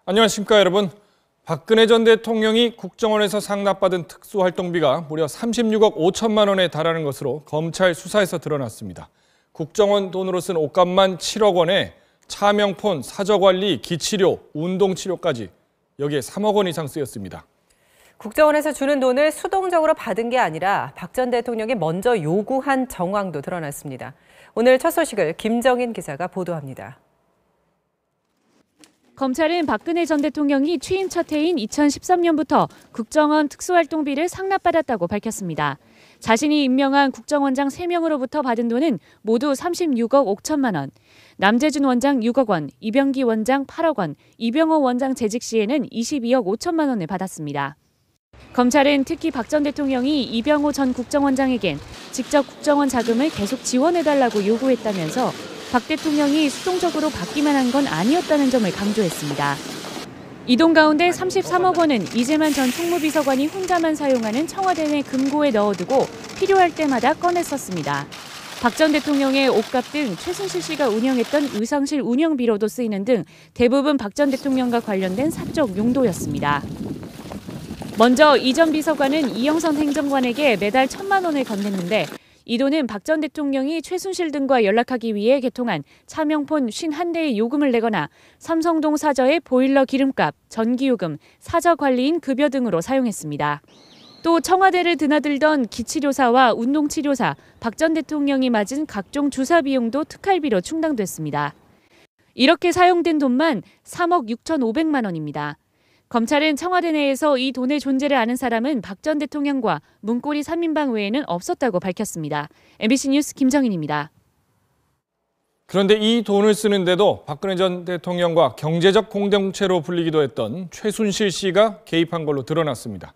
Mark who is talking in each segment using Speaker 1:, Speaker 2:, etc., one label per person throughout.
Speaker 1: 안녕하십니까 여러분. 박근혜 전 대통령이 국정원에서 상납받은 특수활동비가 무려 36억 5천만 원에 달하는 것으로 검찰 수사에서 드러났습니다. 국정원 돈으로 쓴 옷값만 7억 원에 차명폰, 사저관리, 기치료, 운동치료까지 여기에 3억 원 이상 쓰였습니다.
Speaker 2: 국정원에서 주는 돈을 수동적으로 받은 게 아니라 박 전 대통령이 먼저 요구한 정황도 드러났습니다. 오늘 첫 소식을 김정인 기자가 보도합니다.
Speaker 3: 검찰은 박근혜 전 대통령이 취임 첫 해인 2013년부터 국정원 특수활동비를 상납받았다고 밝혔습니다. 자신이 임명한 국정원장 3명으로부터 받은 돈은 모두 36억 5천만 원, 남재준 원장 6억 원, 이병기 원장 8억 원, 이병호 원장 재직 시에는 22억 5천만 원을 받았습니다. 검찰은 특히 박 전 대통령이 이병호 전 국정원장에겐 직접 국정원 자금을 계속 지원해달라고 요구했다면서 박 대통령이 수동적으로 받기만 한 건 아니었다는 점을 강조했습니다. 이 돈 가운데 33억 원은 이재만 전 총무비서관이 혼자만 사용하는 청와대 내 금고에 넣어두고 필요할 때마다 꺼내 썼습니다. 박 전 대통령의 옷값 등 최순실 씨가 운영했던 의상실 운영비로도 쓰이는 등 대부분 박 전 대통령과 관련된 사적 용도였습니다. 먼저 이 전 비서관은 이영선 행정관에게 매달 1,000만 원을 건넸는데 이 돈은 박 전 대통령이 최순실 등과 연락하기 위해 개통한 차명폰 51대의 요금을 내거나 삼성동 사저의 보일러 기름값, 전기요금, 사저 관리인 급여 등으로 사용했습니다. 또 청와대를 드나들던 기치료사와 운동치료사, 박 전 대통령이 맞은 각종 주사 비용도 특활비로 충당됐습니다. 이렇게 사용된 돈만 3억 6,500만 원입니다. 검찰은 청와대 내에서 이 돈의 존재를 아는 사람은 박 전 대통령과 문고리 3인방 외에는 없었다고 밝혔습니다. MBC 뉴스 김정인입니다.
Speaker 1: 그런데 이 돈을 쓰는데도 박근혜 전 대통령과 경제적 공동체로 불리기도 했던 최순실 씨가 개입한 걸로 드러났습니다.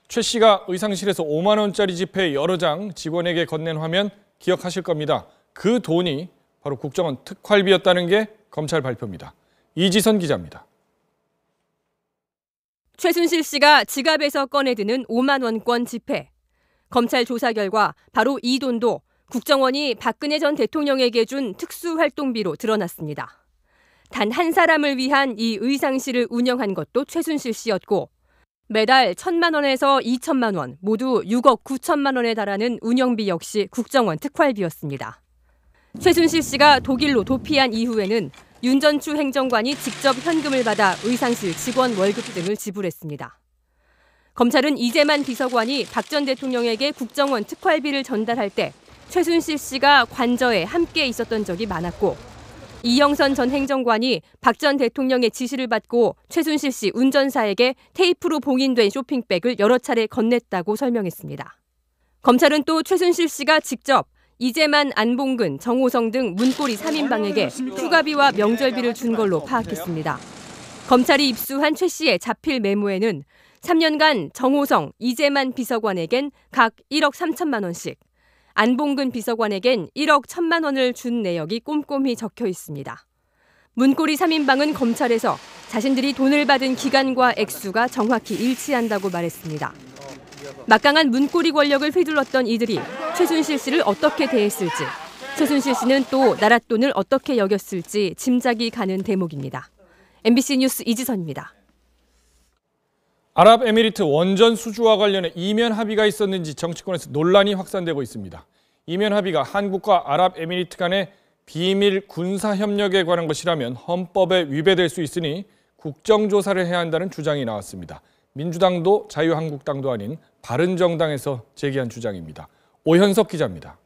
Speaker 1: 최 씨가 의상실에서 5만 원짜리 지폐 여러 장 직원에게 건넨 화면 기억하실 겁니다. 그 돈이 바로 국정원 특활비였다는 게 검찰 발표입니다. 이지선 기자입니다.
Speaker 4: 최순실 씨가 지갑에서 꺼내드는 5만 원권 지폐. 검찰 조사 결과 바로 이 돈도 국정원이 박근혜 전 대통령에게 준 특수활동비로 드러났습니다. 단 한 사람을 위한 이 의상실을 운영한 것도 최순실 씨였고 매달 1,000만 원에서 2천만 원, 모두 6억 9천만 원에 달하는 운영비 역시 국정원 특활비였습니다. 최순실 씨가 독일로 도피한 이후에는 윤 전추 행정관이 직접 현금을 받아 의상실 직원 월급 등을 지불했습니다. 검찰은 이재만 비서관이 박 전 대통령에게 국정원 특활비를 전달할 때 최순실 씨가 관저에 함께 있었던 적이 많았고 이영선 전 행정관이 박 전 대통령의 지시를 받고 최순실 씨 운전사에게 테이프로 봉인된 쇼핑백을 여러 차례 건넸다고 설명했습니다. 검찰은 또 최순실 씨가 직접 이재만, 안봉근, 정호성 등 문고리 3인방에게 휴가비와 명절비를 준 걸로 파악했습니다. 검찰이 입수한 최 씨의 자필 메모에는 3년간 정호성, 이재만 비서관에겐 각 1억 3천만 원씩, 안봉근 비서관에겐 1억 1천만 원을 준 내역이 꼼꼼히 적혀 있습니다. 문고리 3인방은 검찰에서 자신들이 돈을 받은 기간과 액수가 정확히 일치한다고 말했습니다. 막강한 문고리 권력을 휘둘렀던 이들이 최순실 씨를 어떻게 대했을지, 최순실 씨는 또 나랏돈을 어떻게 여겼을지 짐작이 가는 대목입니다. MBC 뉴스 이지선입니다.
Speaker 1: 아랍에미리트 원전 수주와 관련해 이면 합의가 있었는지 정치권에서 논란이 확산되고 있습니다. 이면 합의가 한국과 아랍에미리트 간의 비밀 군사 협력에 관한 것이라면 헌법에 위배될 수 있으니 국정조사를 해야 한다는 주장이 나왔습니다. 민주당도 자유한국당도 아닌 바른정당에서 제기한 주장입니다. 오현석 기자입니다.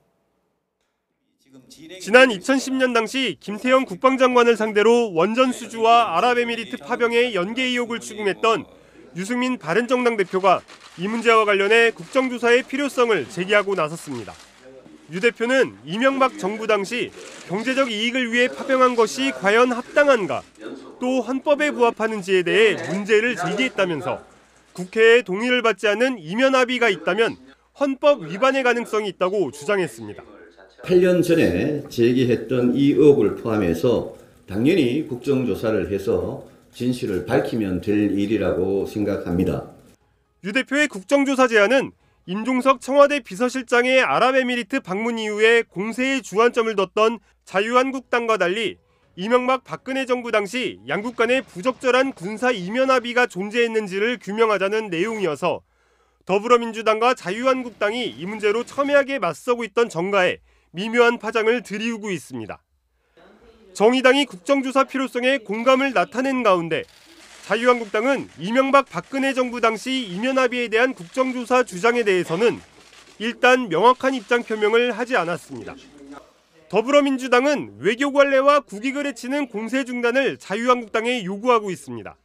Speaker 5: 지난 2010년 당시 김태형 국방장관을 상대로 원전 수주와 아랍에미리트 파병의 연계 의혹을 추궁했던 유승민 바른정당 대표가 이 문제와 관련해 국정조사의 필요성을 제기하고 나섰습니다. 유 대표는 이명박 정부 당시 경제적 이익을 위해 파병한 것이 과연 합당한가, 또 헌법에 부합하는지에 대해 문제를 제기했다면서 국회의 동의를 받지 않은 이면 합의가 있다면 헌법 위반의 가능성이 있다고 주장했습니다.
Speaker 6: 8년 전에 제기했던 이 의혹을 포함해서 당연히 국정조사를 해서 진실을 밝히면 될 일이라고 생각합니다.
Speaker 5: 유 대표의 국정조사 제안은 임종석 청와대 비서실장의 아랍에미리트 방문 이후에 공세의 중환점을 뒀던 자유한국당과 달리 이명박 박근혜 정부 당시 양국 간의 부적절한 군사 이면 합의가 존재했는지를 규명하자는 내용이어서 더불어민주당과 자유한국당이 이 문제로 첨예하게 맞서고 있던 정가에 미묘한 파장을 들이우고 있습니다. 정의당이 국정조사 필요성에 공감을 나타낸 가운데 자유한국당은 이명박 박근혜 정부 당시 이면 합의에 대한 국정조사 주장에 대해서는 일단 명확한 입장 표명을 하지 않았습니다. 더불어민주당은 외교 관례와 국익을 해치는 공세 중단을 자유한국당에 요구하고 있습니다.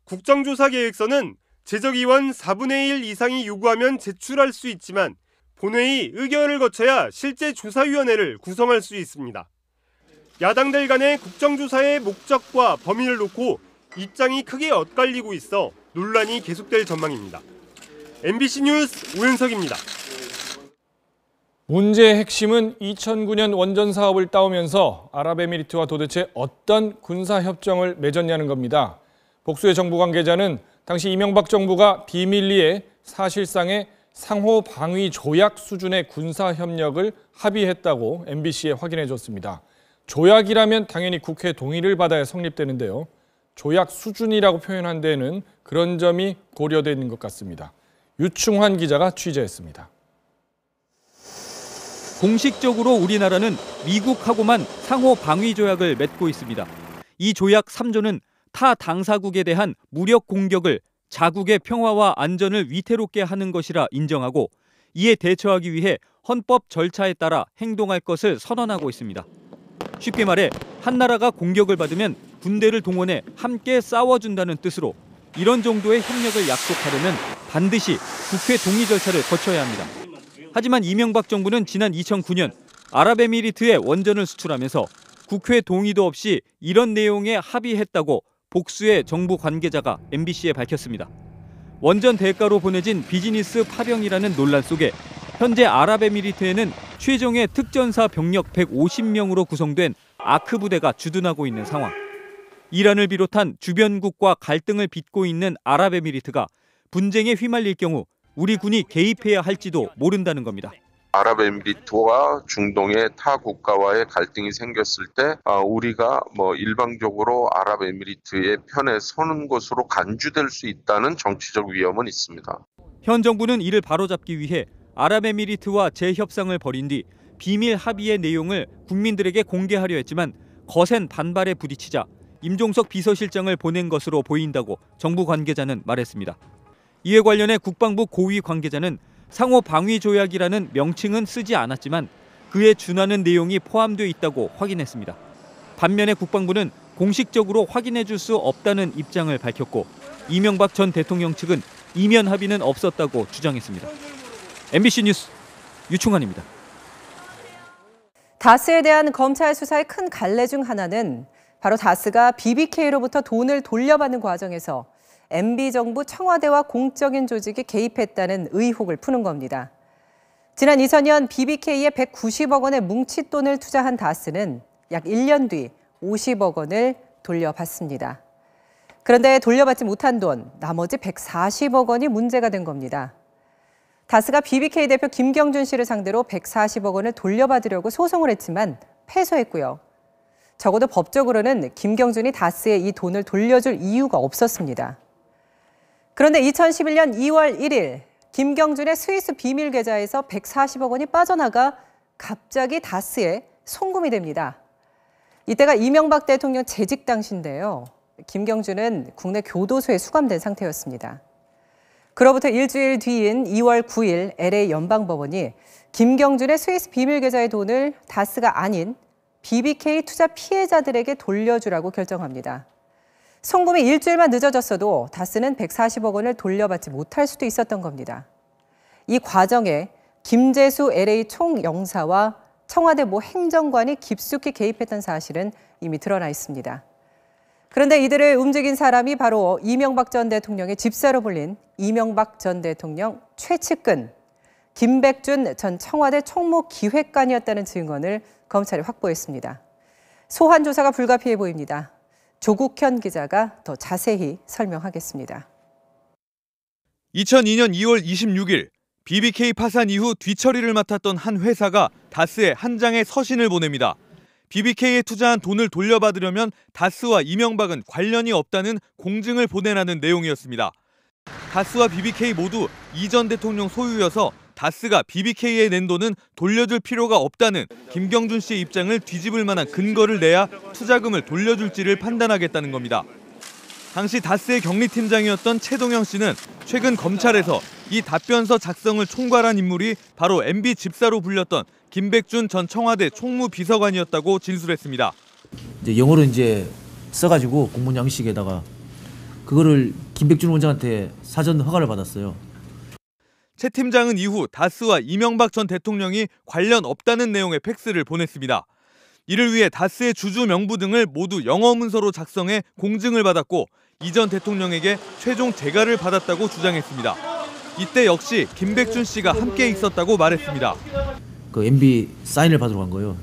Speaker 5: 국정조사 계획서는 제적의원 4분의 1 이상이 요구하면 제출할 수 있지만 본회의 의결을 거쳐야 실제 조사위원회를 구성할 수 있습니다. 야당들 간의 국정조사의 목적과 범위를 놓고 입장이 크게 엇갈리고 있어 논란이 계속될 전망입니다. MBC 뉴스 오윤석입니다.
Speaker 1: 문제의 핵심은 2009년 원전 사업을 따오면서 아랍에미리트와 도대체 어떤 군사협정을 맺었냐는 겁니다. 복수의 정부 관계자는 당시 이명박 정부가 비밀리에 사실상의 상호 방위 조약 수준의 군사협력을 합의했다고 MBC에 확인해줬습니다. 조약이라면 당연히 국회 동의를 받아야 성립되는데요. 조약 수준이라고 표현한 데에는 그런 점이 고려되어 있는 것 같습니다. 유충환 기자가 취재했습니다.
Speaker 7: 공식적으로 우리나라는 미국하고만 상호 방위 조약을 맺고 있습니다. 이 조약 3조는 타 당사국에 대한 무력 공격을 자국의 평화와 안전을 위태롭게 하는 것이라 인정하고 이에 대처하기 위해 헌법 절차에 따라 행동할 것을 선언하고 있습니다. 쉽게 말해 한 나라가 공격을 받으면 군대를 동원해 함께 싸워준다는 뜻으로 이런 정도의 협력을 약속하려면 반드시 국회 동의 절차를 거쳐야 합니다. 하지만 이명박 정부는 지난 2009년 아랍에미리트에 원전을 수출하면서 국회 동의도 없이 이런 내용에 합의했다고 복수의 정부 관계자가 MBC에 밝혔습니다. 원전 대가로 보내진 비즈니스 파병이라는 논란 속에 현재 아랍에미리트에는 최정예 특전사 병력 150명으로 구성된 아크 부대가 주둔하고 있는 상황. 이란을 비롯한 주변국과 갈등을 빚고 있는 아랍에미리트가 분쟁에 휘말릴 경우 우리 군이 개입해야 할지도 모른다는 겁니다.
Speaker 8: 아랍에미리트와 중동의 타 국가와의 갈등이 생겼을 때 우리가 일방적으로 아랍에미리트의 편에 서는 것으로 간주될 수 있다는 정치적 위험은 있습니다.
Speaker 7: 현 정부는 이를 바로잡기 위해 아랍에미리트와 재협상을 벌인 뒤 비밀 합의의 내용을 국민들에게 공개하려 했지만 거센 반발에 부딪히자 임종석 비서실장을 보낸 것으로 보인다고 정부 관계자는 말했습니다. 이에 관련해 국방부 고위 관계자는 상호 방위 조약이라는 명칭은 쓰지 않았지만 그에 준하는 내용이 포함되어 있다고 확인했습니다. 반면에 국방부는 공식적으로 확인해 줄 수 없다는 입장을 밝혔고 이명박 전 대통령 측은 이면 합의는 없었다고 주장했습니다. MBC 뉴스 유충환입니다.
Speaker 2: 다스에 대한 검찰 수사의 큰 갈래 중 하나는 바로 다스가 BBK로부터 돈을 돌려받는 과정에서 MB정부 청와대와 공적인 조직이 개입했다는 의혹을 푸는 겁니다. 지난 2000년 BBK에 190억 원의 뭉칫돈을 투자한 다스는 약 1년 뒤 50억 원을 돌려받습니다. 그런데 돌려받지 못한 돈, 나머지 140억 원이 문제가 된 겁니다. 다스가 BBK 대표 김경준 씨를 상대로 140억 원을 돌려받으려고 소송을 했지만 패소했고요. 적어도 법적으로는 김경준이 다스에 이 돈을 돌려줄 이유가 없었습니다. 그런데 2011년 2월 1일 김경준의 스위스 비밀 계좌에서 140억 원이 빠져나가 갑자기 다스에 송금이 됩니다. 이때가 이명박 대통령 재직 당시인데요. 김경준은 국내 교도소에 수감된 상태였습니다. 그로부터 일주일 뒤인 2월 9일 LA 연방법원이 김경준의 스위스 비밀 계좌의 돈을 다스가 아닌 BBK 투자 피해자들에게 돌려주라고 결정합니다. 송금이 일주일만 늦어졌어도 다스는 140억 원을 돌려받지 못할 수도 있었던 겁니다. 이 과정에 김재수 LA 총영사와 청와대 모 행정관이 깊숙이 개입했던 사실은 이미 드러나 있습니다. 그런데 이들을 움직인 사람이 바로 이명박 전 대통령의 집사로 불린 이명박 전 대통령 최측근 김백준 전 청와대 총무기획관이었다는 증언을 검찰이 확보했습니다. 소환 조사가 불가피해 보입니다. 조국현 기자가 더 자세히 설명하겠습니다.
Speaker 9: 2002년 2월 26일 BBK 파산 이후 뒤처리를 맡았던 한 회사가 다스에 한 장의 서신을 보냅니다.
Speaker 7: BBK에 투자한 돈을 돌려받으려면 다스와 이명박은 관련이 없다는 공증을 보내라는 내용이었습니다. 다스와 BBK 모두 이 전 대통령 소유여서 다스가 BBK에 낸 돈은 돌려줄 필요가 없다는 김경준 씨의 입장을 뒤집을 만한 근거를 내야 투자금을 돌려줄지를 판단하겠다는 겁니다. 당시 다스의 격리팀장이었던 최동영 씨는 최근 검찰에서 이 답변서 작성을 총괄한 인물이 바로 MB 집사로 불렸던 김백준 전 청와대 총무비서관이었다고 진술했습니다.
Speaker 9: 이제 영어로 써가지고 공문 양식에다가 그거를 김백준 원장한테 사전 허가를 받았어요.
Speaker 7: 최 팀장은 이후 다스와 이명박 전 대통령이 관련 없다는 내용의 팩스를 보냈습니다. 이를 위해 다스의 주주 명부 등을 모두 영어 문서로 작성해 공증을 받았고 이 전 대통령에게 최종 재가를 받았다고 주장했습니다. 이때 역시 김백준 씨가 함께 있었다고 말했습니다.
Speaker 9: 그 MB 사인을 받으러 간 거예요.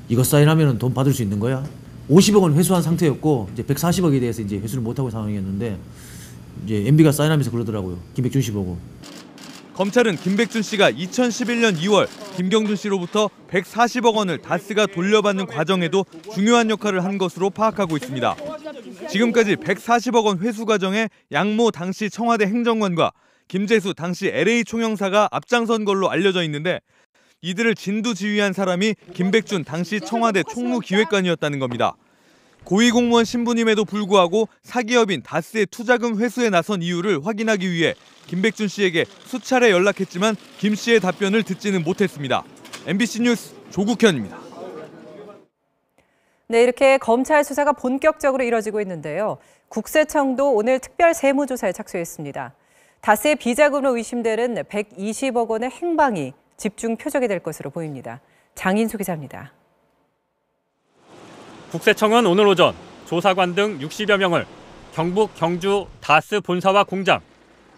Speaker 9: 이거 사인하면 돈 받을 수 있는 거야? 50억 원 회수한 상태였고 이제 140억에 대해서 이제 회수를 못 하고 상황이었는데 이제 MB가 사인하면서 그러더라고요. 김백준 씨 보고.
Speaker 7: 검찰은 김백준 씨가 2011년 2월 김경준 씨로부터 140억 원을 다스가 돌려받는 과정에도 중요한 역할을 한 것으로 파악하고 있습니다. 지금까지 140억 원 회수 과정에 양모 당시 청와대 행정관과 김재수 당시 LA 총영사가 앞장선 걸로 알려져 있는데 이들을 진두지휘한 사람이 김백준 당시 청와대 총무기획관이었다는 겁니다. 고위공무원 신분임에도 불구하고 사기업인 다스의 투자금 회수에 나선 이유를 확인하기 위해 김백준 씨에게 수차례 연락했지만 김 씨의 답변을 듣지는 못했습니다. MBC 뉴스 조국현입니다.
Speaker 2: 네, 이렇게 검찰 수사가 본격적으로 이뤄지고 있는데요. 국세청도 오늘 특별 세무조사에 착수했습니다. 다스의 비자금으로 의심되는 120억 원의 행방이 집중 표적이 될 것으로 보입니다. 장인수 기자입니다.
Speaker 10: 국세청은 오늘 오전 조사관 등 60여 명을 경북, 경주, 다스 본사와 공장,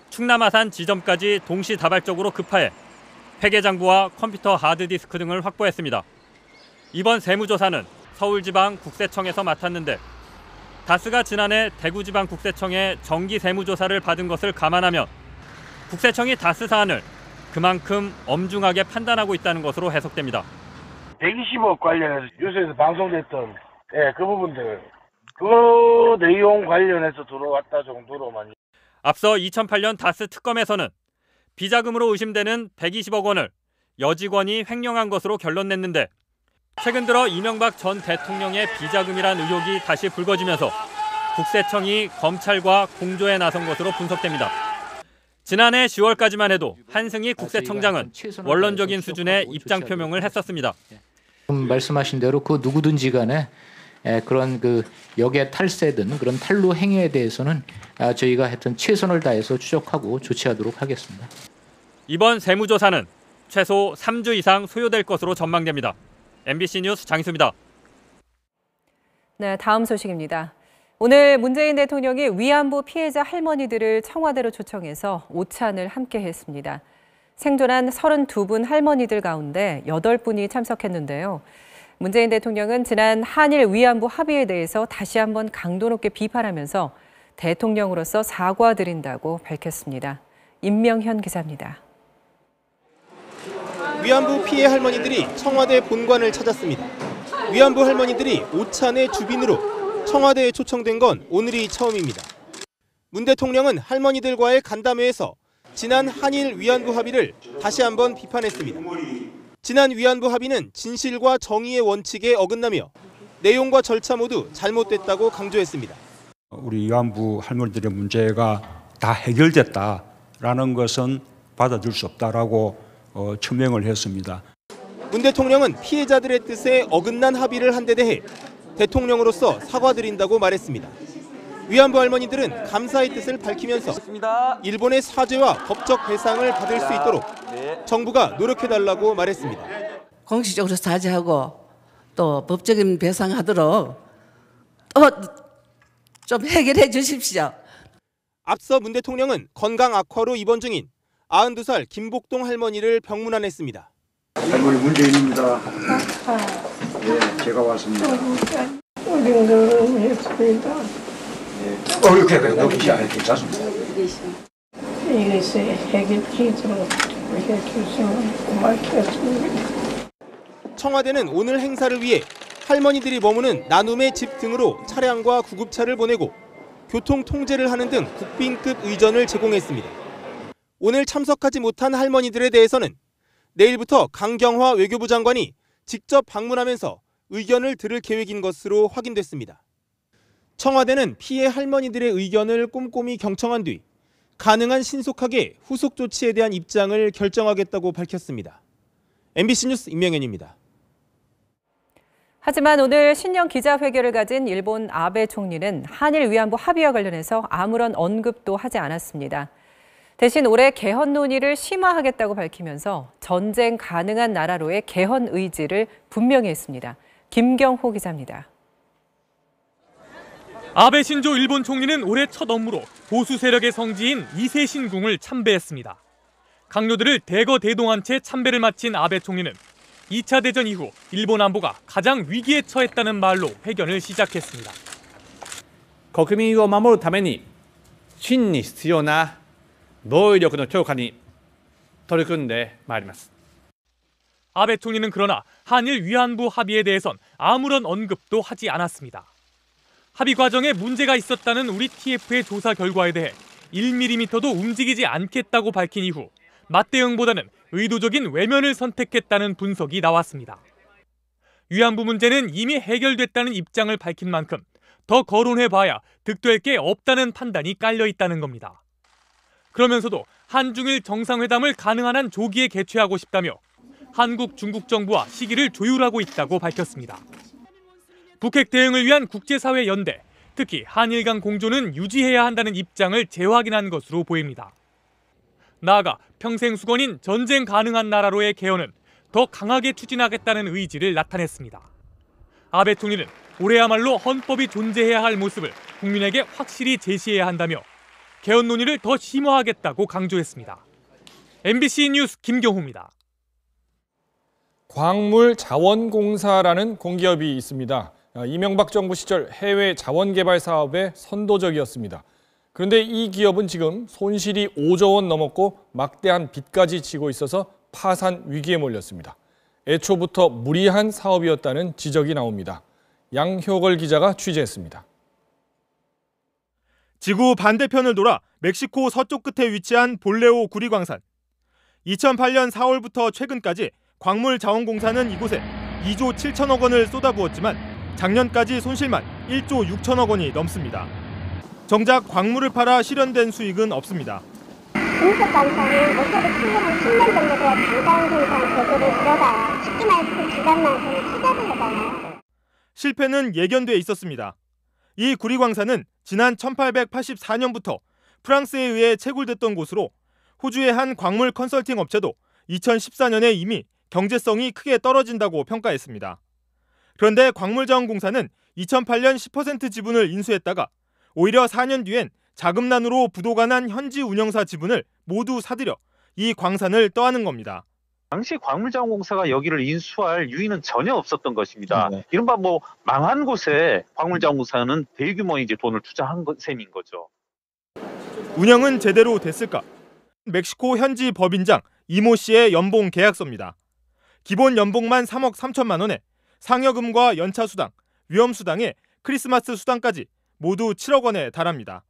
Speaker 10: 충남 아산 지점까지 동시다발적으로 급파해 회계장부와 컴퓨터 하드디스크 등을 확보했습니다. 이번 세무조사는 서울지방국세청에서 맡았는데 다스가 지난해 대구지방국세청에 정기 세무조사를 받은 것을 감안하면 국세청이 다스 사안을 그만큼 엄중하게 판단하고 있다는 것으로 해석됩니다.
Speaker 11: 120억 관련해서 뉴스에서 방송됐던 그 부분들, 그 내용 관련해서 들어왔다 정도로만.
Speaker 10: 앞서 2008년 다스 특검에서는 비자금으로 의심되는 120억 원을 여직원이 횡령한 것으로 결론 냈는데 최근 들어 이명박 전 대통령의 비자금이란 의혹이 다시 불거지면서 국세청이 검찰과 공조에 나선 것으로 분석됩니다. 지난해 10월까지만 해도 한승희 국세청장은 원론적인 수준의 입장 표명을 했었습니다.
Speaker 12: 말씀하신 대로 그 누구든지 간에 그런 역의 탈세든 그런 탈루 행위에 대해서는 저희가 하여튼 최선을 다해서 추적하고 조치하도록 하겠습니다.
Speaker 10: 이번 세무조사는 최소 3주 이상 소요될 것으로 전망됩니다. MBC 뉴스 장희수입니다.
Speaker 2: 네, 다음 소식입니다. 오늘 문재인 대통령이 위안부 피해자 할머니들을 청와대로 초청해서 오찬을 함께 했습니다. 생존한 32분 할머니들 가운데 8분이 참석했는데요. 문재인 대통령은 지난 한일 위안부 합의에 대해서 다시 한번 강도 높게 비판하면서 대통령으로서 사과드린다고 밝혔습니다. 임명현 기자입니다.
Speaker 13: 위안부 피해 할머니들이 청와대 본관을 찾았습니다. 위안부 할머니들이 오찬의 주빈으로 청와대에 초청된 건 오늘이 처음입니다. 문 대통령은 할머니들과의 간담회에서 지난 한일 위안부 합의를 다시 한번 비판했습니다. 지난 위안부 합의는 진실과 정의의 원칙에 어긋나며 내용과 절차 모두 잘못됐다고 강조했습니다.
Speaker 14: 우리 위안부 할머니들의 문제가 다 해결됐다라는 것은 받아줄 수 없다라고 처명을 했습니다.
Speaker 13: 문 대통령은 피해자들의 뜻에 어긋난 합의를 한 데 대해 대통령으로서 사과드린다고 말했습니다. 위안부 할머니들은 감사의 뜻을 밝히면서 일본의 사죄와 법적 배상을 받을 수 있도록 정부가 노력해달라고 말했습니다.
Speaker 15: 공식적으로 사죄하고 또 법적인 배상하도록 또 좀 해결해 주십시오.
Speaker 13: 앞서 문 대통령은 건강 악화로 입원 중인 92살 김복동 할머니를 병문안했습니다.
Speaker 16: 할머니 문재인입니다. 네, 제가 왔습니다.
Speaker 17: 어딘가를 했습니다.
Speaker 16: 이렇게 너무 잘 괜찮습니다.
Speaker 17: 이것이 해결되도록 해주시면 고맙겠습니다.
Speaker 13: 청와대는 오늘 행사를 위해 할머니들이 머무는 나눔의 집 등으로 차량과 구급차를 보내고 교통 통제를 하는 등 국빈급 의전을 제공했습니다. 오늘 참석하지 못한 할머니들에 대해서는 내일부터 강경화 외교부 장관이 직접 방문하면서 의견을 들을 계획인 것으로 확인됐습니다. 청와대는 피해 할머니들의 의견을 꼼꼼히 경청한 뒤 가능한 신속하게 후속 조치에 대한 입장을 결정하겠다고 밝혔습니다. MBC 뉴스 임명현입니다.
Speaker 2: 하지만 오늘 신년 기자회견을 가진 일본 아베 총리는 한일 위안부 합의와 관련해서 아무런 언급도 하지 않았습니다. 대신 올해 개헌 논의를 심화하겠다고 밝히면서 전쟁 가능한 나라로의 개헌 의지를 분명히 했습니다. 김경호 기자입니다.
Speaker 18: 아베 신조 일본 총리는 올해 첫 업무로 보수 세력의 성지인 이세신궁을 참배했습니다. 강요들을 대거 대동한 채 참배를 마친 아베 총리는 2차 대전 이후 일본 안보가 가장 위기에 처했다는 말로 회견을 시작했습니다.
Speaker 19: 国民を守るために真に必要な防衛力の強化に取り組んでまいります。
Speaker 18: 아베 총리는 그러나 한일 위안부 합의에 대해선 아무런 언급도 하지 않았습니다. 합의 과정에 문제가 있었다는 우리 TF의 조사 결과에 대해 1mm도 움직이지 않겠다고 밝힌 이후 맞대응보다는 의도적인 외면을 선택했다는 분석이 나왔습니다. 위안부 문제는 이미 해결됐다는 입장을 밝힌 만큼 더 거론해봐야 득될 게 없다는 판단이 깔려 있다는 겁니다. 그러면서도 한중일 정상회담을 가능한 한 조기에 개최하고 싶다며 한국, 중국 정부와 시기를 조율하고 있다고 밝혔습니다. 북핵 대응을 위한 국제사회 연대, 특히 한일 간 공조는 유지해야 한다는 입장을 재확인한 것으로 보입니다. 나아가 평생 수건인 전쟁 가능한 나라로의 개헌은 더 강하게 추진하겠다는 의지를 나타냈습니다. 아베 총리는 올해야말로 헌법이 존재해야 할 모습을 국민에게 확실히 제시해야 한다며 개헌 논의를 더 심화하겠다고 강조했습니다. MBC 뉴스 김경호입니다.
Speaker 1: 광물자원공사라는 공기업이 있습니다. 이명박 정부 시절 해외 자원개발 사업에 선도적이었습니다. 그런데 이 기업은 지금 손실이 5조 원 넘었고 막대한 빚까지 지고 있어서 파산 위기에 몰렸습니다. 애초부터 무리한 사업이었다는 지적이 나옵니다. 양효걸 기자가 취재했습니다.
Speaker 5: 지구 반대편을 돌아 멕시코 서쪽 끝에 위치한 볼레오 구리광산. 2008년 4월부터 최근까지 광물자원공사는 이곳에 2조 7천억 원을 쏟아부었지만 작년까지 손실만 1조 6천억 원이 넘습니다. 정작 광물을 팔아 실현된 수익은 없습니다.
Speaker 20: 공사관사는 목표를 충분한 10년 정도 돼야 당장 생산 제도를 들어가야 쉽게 말해서 그 기간만큼은 투자를 해봐요.
Speaker 5: 실패는 예견돼 있었습니다. 이 구리광산은 지난 1884년부터 프랑스에 의해 채굴됐던 곳으로 호주의 한 광물 컨설팅 업체도 2014년에 이미 경제성이 크게 떨어진다고 평가했습니다. 그런데 광물자원공사는 2008년 10% 지분을 인수했다가 오히려 4년 뒤엔 자금난으로 부도가 난 현지 운영사 지분을 모두 사들여 이 광산을 떠안은 겁니다.
Speaker 21: 당시 광물자원공사가 여기를 인수할 유인은 전혀 없었던 것입니다. 이른바 망한 곳에 광물자원공사는 대규모의 돈을 투자한 셈인 거죠.
Speaker 5: 운영은 제대로 됐을까? 멕시코 현지 법인장 이모 씨의 연봉 계약서입니다. 기본 연봉만 3억 3천만 원에 상여금과 연차 수당, 위험 수당에 크리스마스 수당까지 모두 7억 원에 달합니다.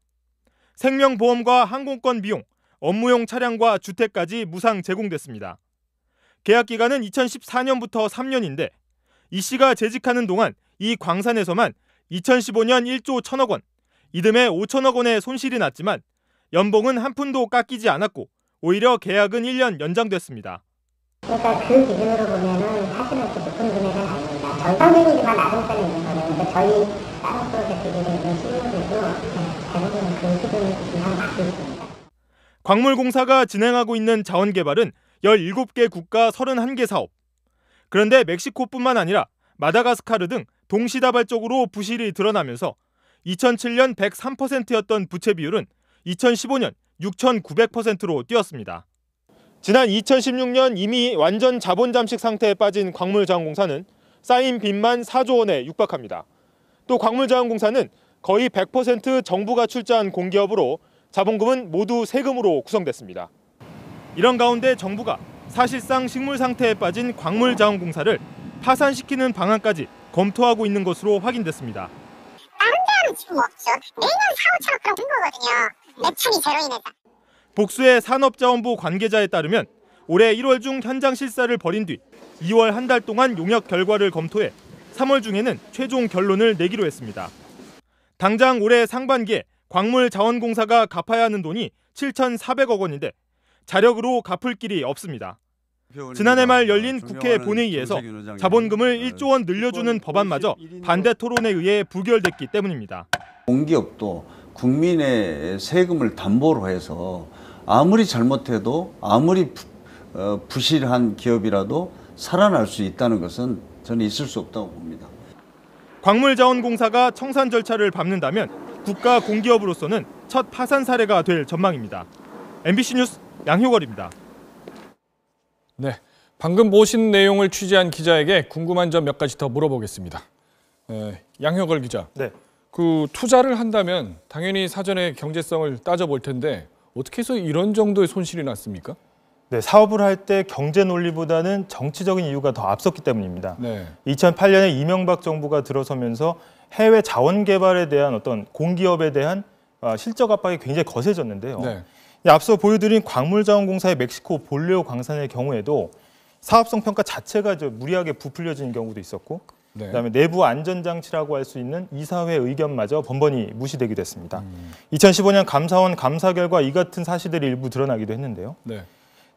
Speaker 5: 생명보험과 항공권 비용, 업무용 차량과 주택까지 무상 제공됐습니다. 계약 기간은 2014년부터 3년인데 이 씨가 재직하는 동안 이 광산에서만 2015년 1조 1천억 원, 이듬해 5천억 원의 손실이 났지만 연봉은 한 푼도 깎이지 않았고 오히려 계약은 1년 연장됐습니다.
Speaker 20: 그러니까 그 기준으로 보면은 사실은 높은 금액은 아닙니다. 정상적이지만 낮은 편에 있는 거예요. 그러니까 저희 다른 프로젝트들이 있는 실무들도 대부분 그 수준을 그냥 갖고 있습니다.
Speaker 5: 광물공사가 진행하고 있는 자원개발은 17개 국가 31개 사업. 그런데 멕시코뿐만 아니라 마다가스카르 등 동시다발적으로 부실이 드러나면서 2007년 103%였던 부채 비율은 2015년 6,900%로 뛰었습니다. 지난 2016년 이미 완전 자본 잠식 상태에 빠진 광물자원공사는 쌓인 빚만 4조 원에 육박합니다. 또 광물자원공사는 거의 100% 정부가 출자한 공기업으로 자본금은 모두 세금으로 구성됐습니다. 이런 가운데 정부가 사실상 식물 상태에 빠진 광물자원공사를 파산시키는 방안까지
Speaker 13: 검토하고 있는 것으로 확인됐습니다.
Speaker 20: 다른 데는 지금 없죠. 매년 4, 5천억 그런 거거든요. 매천이 제로인에다.
Speaker 13: 복수의 산업자원부 관계자에 따르면 올해 1월 중 현장 실사를 벌인 뒤 2월 한 달 동안 용역 결과를 검토해 3월 중에는 최종 결론을 내기로 했습니다. 당장 올해 상반기에 광물자원공사가 갚아야 하는 돈이 7,400억 원인데 자력으로 갚을 길이 없습니다. 지난해 말 열린 국회 본회의에서 자본금을 1조 원 늘려주는 법안마저 반대 토론에 의해 부결됐기 때문입니다.
Speaker 3: 공기업도 국민의 세금을 담보로 해서 아무리 잘못해도 아무리 부실한 기업이라도 살아날 수 있다는 것은 저는 있을 수 없다고 봅니다.
Speaker 13: 광물자원공사가 청산 절차를 밟는다면 국가 공기업으로서는 첫 파산 사례가 될 전망입니다. MBC 뉴스 양효걸입니다.
Speaker 1: 네, 방금 보신 내용을 취재한 기자에게 궁금한 점 몇 가지 더 물어보겠습니다. 양효걸 기자.
Speaker 22: 네.
Speaker 1: 그 투자를 한다면 당연히 사전에 경제성을 따져볼 텐데 어떻게 해서 이런 정도의 손실이 났습니까?
Speaker 22: 네, 사업을 할 때 경제 논리보다는 정치적인 이유가 더 앞섰기 때문입니다.
Speaker 1: 네.
Speaker 22: 2008년에 이명박 정부가 들어서면서 해외 자원 개발에 대한 어떤 공기업에 대한 실적 압박이 굉장히 거세졌는데요.
Speaker 1: 네.
Speaker 22: 앞서 보여드린 광물자원공사의 멕시코 볼레오 광산의 경우에도 사업성 평가 자체가 무리하게 부풀려진 경우도 있었고,
Speaker 1: 네.
Speaker 22: 그다음에 내부 안전장치라고 할 수 있는 이사회 의견마저 번번이 무시되기도 했습니다. 2015년 감사원 감사 결과 이 같은 사실들이 일부 드러나기도 했는데요.
Speaker 1: 네.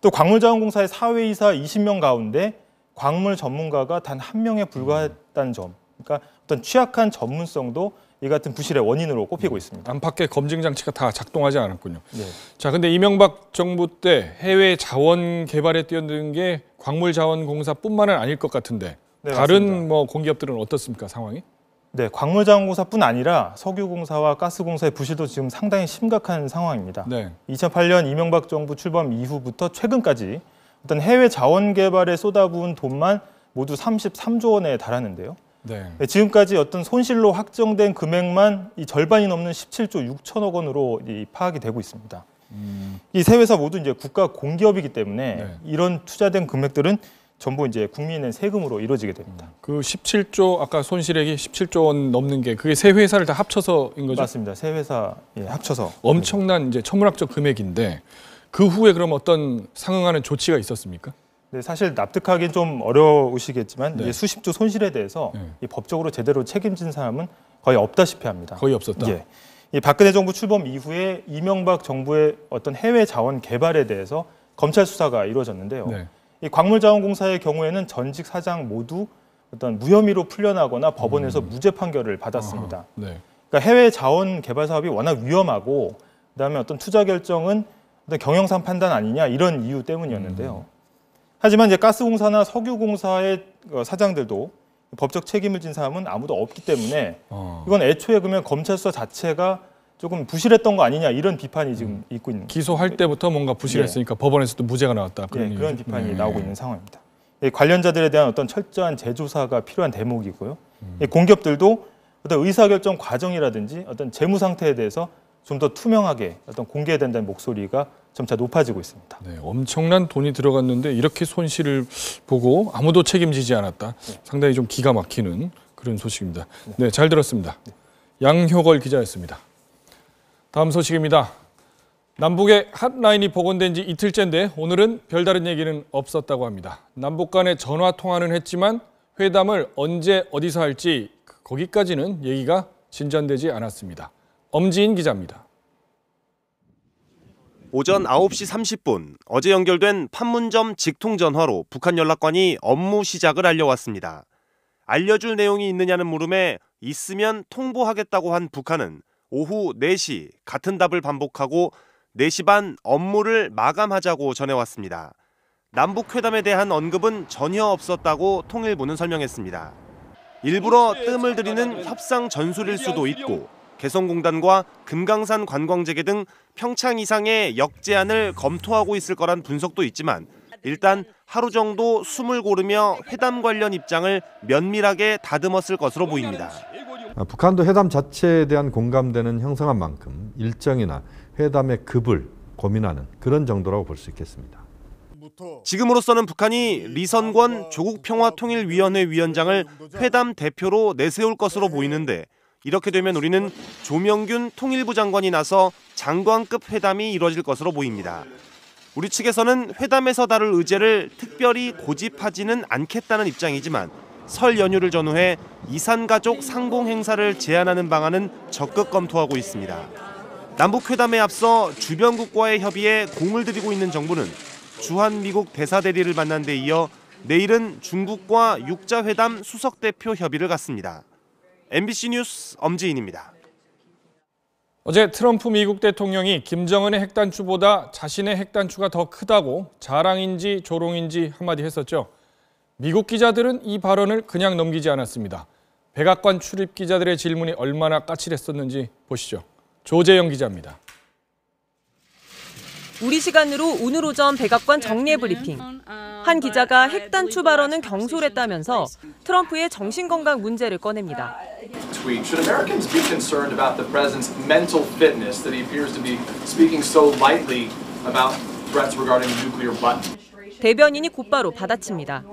Speaker 22: 또 광물자원공사의 사회이사 20명 가운데 광물 전문가가 단 1명에 불과했다는 점, 그러니까 어떤 취약한 전문성도 이 같은 부실의 원인으로 꼽히고 있습니다.
Speaker 1: 안팎의 검증 장치가 다 작동하지 않았군요.
Speaker 22: 네.
Speaker 1: 자, 근데 이명박 정부 때 해외 자원 개발에 뛰어든 게 광물자원공사뿐만은 아닐 것 같은데
Speaker 22: 네,
Speaker 1: 다른
Speaker 22: 맞습니다.
Speaker 1: 뭐 공기업들은 어떻습니까, 상황이?
Speaker 22: 네, 광물자원공사뿐 아니라 석유공사와 가스공사의 부실도 지금 상당히 심각한 상황입니다.
Speaker 1: 네.
Speaker 22: 2008년 이명박 정부 출범 이후부터 최근까지 어떤 해외 자원 개발에 쏟아부은 돈만 모두 33조 원에 달하는데요.
Speaker 1: 네.
Speaker 22: 지금까지 어떤 손실로 확정된 금액만 이 절반이 넘는 17조 6천억 원으로 파악이 되고 있습니다. 이 세 회사 모두 이제 국가 공기업이기 때문에
Speaker 1: 네.
Speaker 22: 이런 투자된 금액들은 전부 이제 국민의 세금으로 이루어지게 됩니다.
Speaker 1: 그 17조 아까 손실액이 17조 원 넘는 게 그게 세 회사를 다 합쳐서인 거죠?
Speaker 22: 맞습니다. 세 회사 합쳐서
Speaker 1: 엄청난 이제 천문학적 금액인데 그 후에 그럼 어떤 상응하는 조치가 있었습니까?
Speaker 22: 네, 사실 납득하기는 좀 어려우시겠지만
Speaker 1: 네.
Speaker 22: 이제 수십조 손실에 대해서 이 법적으로 제대로 책임진 사람은 거의 없다시피 합니다.
Speaker 1: 거의 없었다.
Speaker 22: 예. 이 박근혜 정부 출범 이후에 이명박 정부의 어떤 해외 자원 개발에 대해서 검찰 수사가 이루어졌는데요.
Speaker 1: 네.
Speaker 22: 이 광물자원공사의 경우에는 전직 사장 모두 어떤 무혐의로 풀려나거나 법원에서 무죄 판결을 받았습니다.
Speaker 1: 네.
Speaker 22: 그러니까 해외 자원 개발 사업이 워낙 위험하고 그다음에 어떤 투자 결정은 어떤 경영상 판단 아니냐 이런 이유 때문이었는데요. 하지만 이제 가스공사나 석유공사의 사장들도 법적 책임을 진 사람은 아무도 없기 때문에 이건 애초에 그러면 검찰 수사 자체가 조금 부실했던 거 아니냐 이런 비판이 지금 있고 있는
Speaker 1: 기소할 때부터 뭔가 부실했으니까 법원에서도 무죄가 나왔다.
Speaker 22: 그런 비판이 나오고 있는 상황입니다. 관련자들에 대한 어떤 철저한 재조사가 필요한 대목이고요. 공기업들도 어떤 의사결정 과정이라든지 어떤 재무 상태에 대해서 좀 더 투명하게 어떤 공개해야 된다는 목소리가 점차 높아지고 있습니다.
Speaker 1: 네, 엄청난 돈이 들어갔는데 이렇게 손실을 보고 아무도 책임지지 않았다. 상당히 좀 기가 막히는 그런 소식입니다. 네, 잘 들었습니다. 양효걸 기자였습니다. 다음 소식입니다. 남북의 핫라인이 복원된 지 이틀째인데 오늘은 별다른 얘기는 없었다고 합니다. 남북 간에 전화 통화는 했지만 회담을 언제 어디서 할지 거기까지는 얘기가 진전되지 않았습니다. 엄지인 기자입니다.
Speaker 23: 오전 9시 30분 어제 연결된 판문점 직통전화로 북한 연락관이 업무 시작을 알려왔습니다. 알려줄 내용이 있느냐는 물음에 있으면 통보하겠다고 한 북한은 오후 4시 같은 답을 반복하고 4시 반 업무를 마감하자고 전해왔습니다. 남북회담에 대한 언급은 전혀 없었다고 통일부는 설명했습니다. 일부러 뜸을 들이는 협상 전술일 수도 있고 개성공단과 금강산 관광재개 등 평창 이상의 역제안을 검토하고 있을 거란 분석도 있지만 일단 하루 정도 숨을 고르며 회담 관련 입장을 면밀하게 다듬었을 것으로 보입니다.
Speaker 24: 북한도 회담 자체에 대한 공감대는 형성한 만큼 일정이나 회담의 급을 고민하는 그런 정도라고 볼 수 있겠습니다.
Speaker 23: 지금으로서는 북한이 리선권 조국평화통일위원회 위원장을 회담 대표로 내세울 것으로 보이는데 이렇게 되면 우리는 조명균 통일부 장관이 나서 장관급 회담이 이뤄질 것으로 보입니다. 우리 측에서는 회담에서 다룰 의제를 특별히 고집하지는 않겠다는 입장이지만 설 연휴를 전후해 이산가족 상봉 행사를 제한하는 방안은 적극 검토하고 있습니다. 남북회담에 앞서 주변국과의 협의에 공을 들이고 있는 정부는 주한 미국 대사대리를 만난 데 이어 내일은 중국과 육자회담 수석대표 협의를 갖습니다. MBC 뉴스 엄지인입니다.
Speaker 1: 어제 트럼프 미국 대통령이 김정은의 핵단추보다 자신의 핵단추가 더 크다고 자랑인지 조롱인지 한마디 했었죠. 미국 기자들은 이 발언을 그냥 넘기지 않았습니다. 백악관 출입 기자들의 질문이 얼마나 까칠했었는지 보시죠. 조재영 기자입니다.
Speaker 4: 우리 시간으로 오늘 오전 백악관 정례 브리핑. 한 기자가 핵단추 발언은 경솔했다면서 트럼프의 정신건강 문제를 꺼냅니다.
Speaker 6: Should Americans be concerned about the president's mental fitness that he appears to be speaking so lightly about threats regarding the nuclear button?
Speaker 4: 대변인이 곧바로 받아칩니다.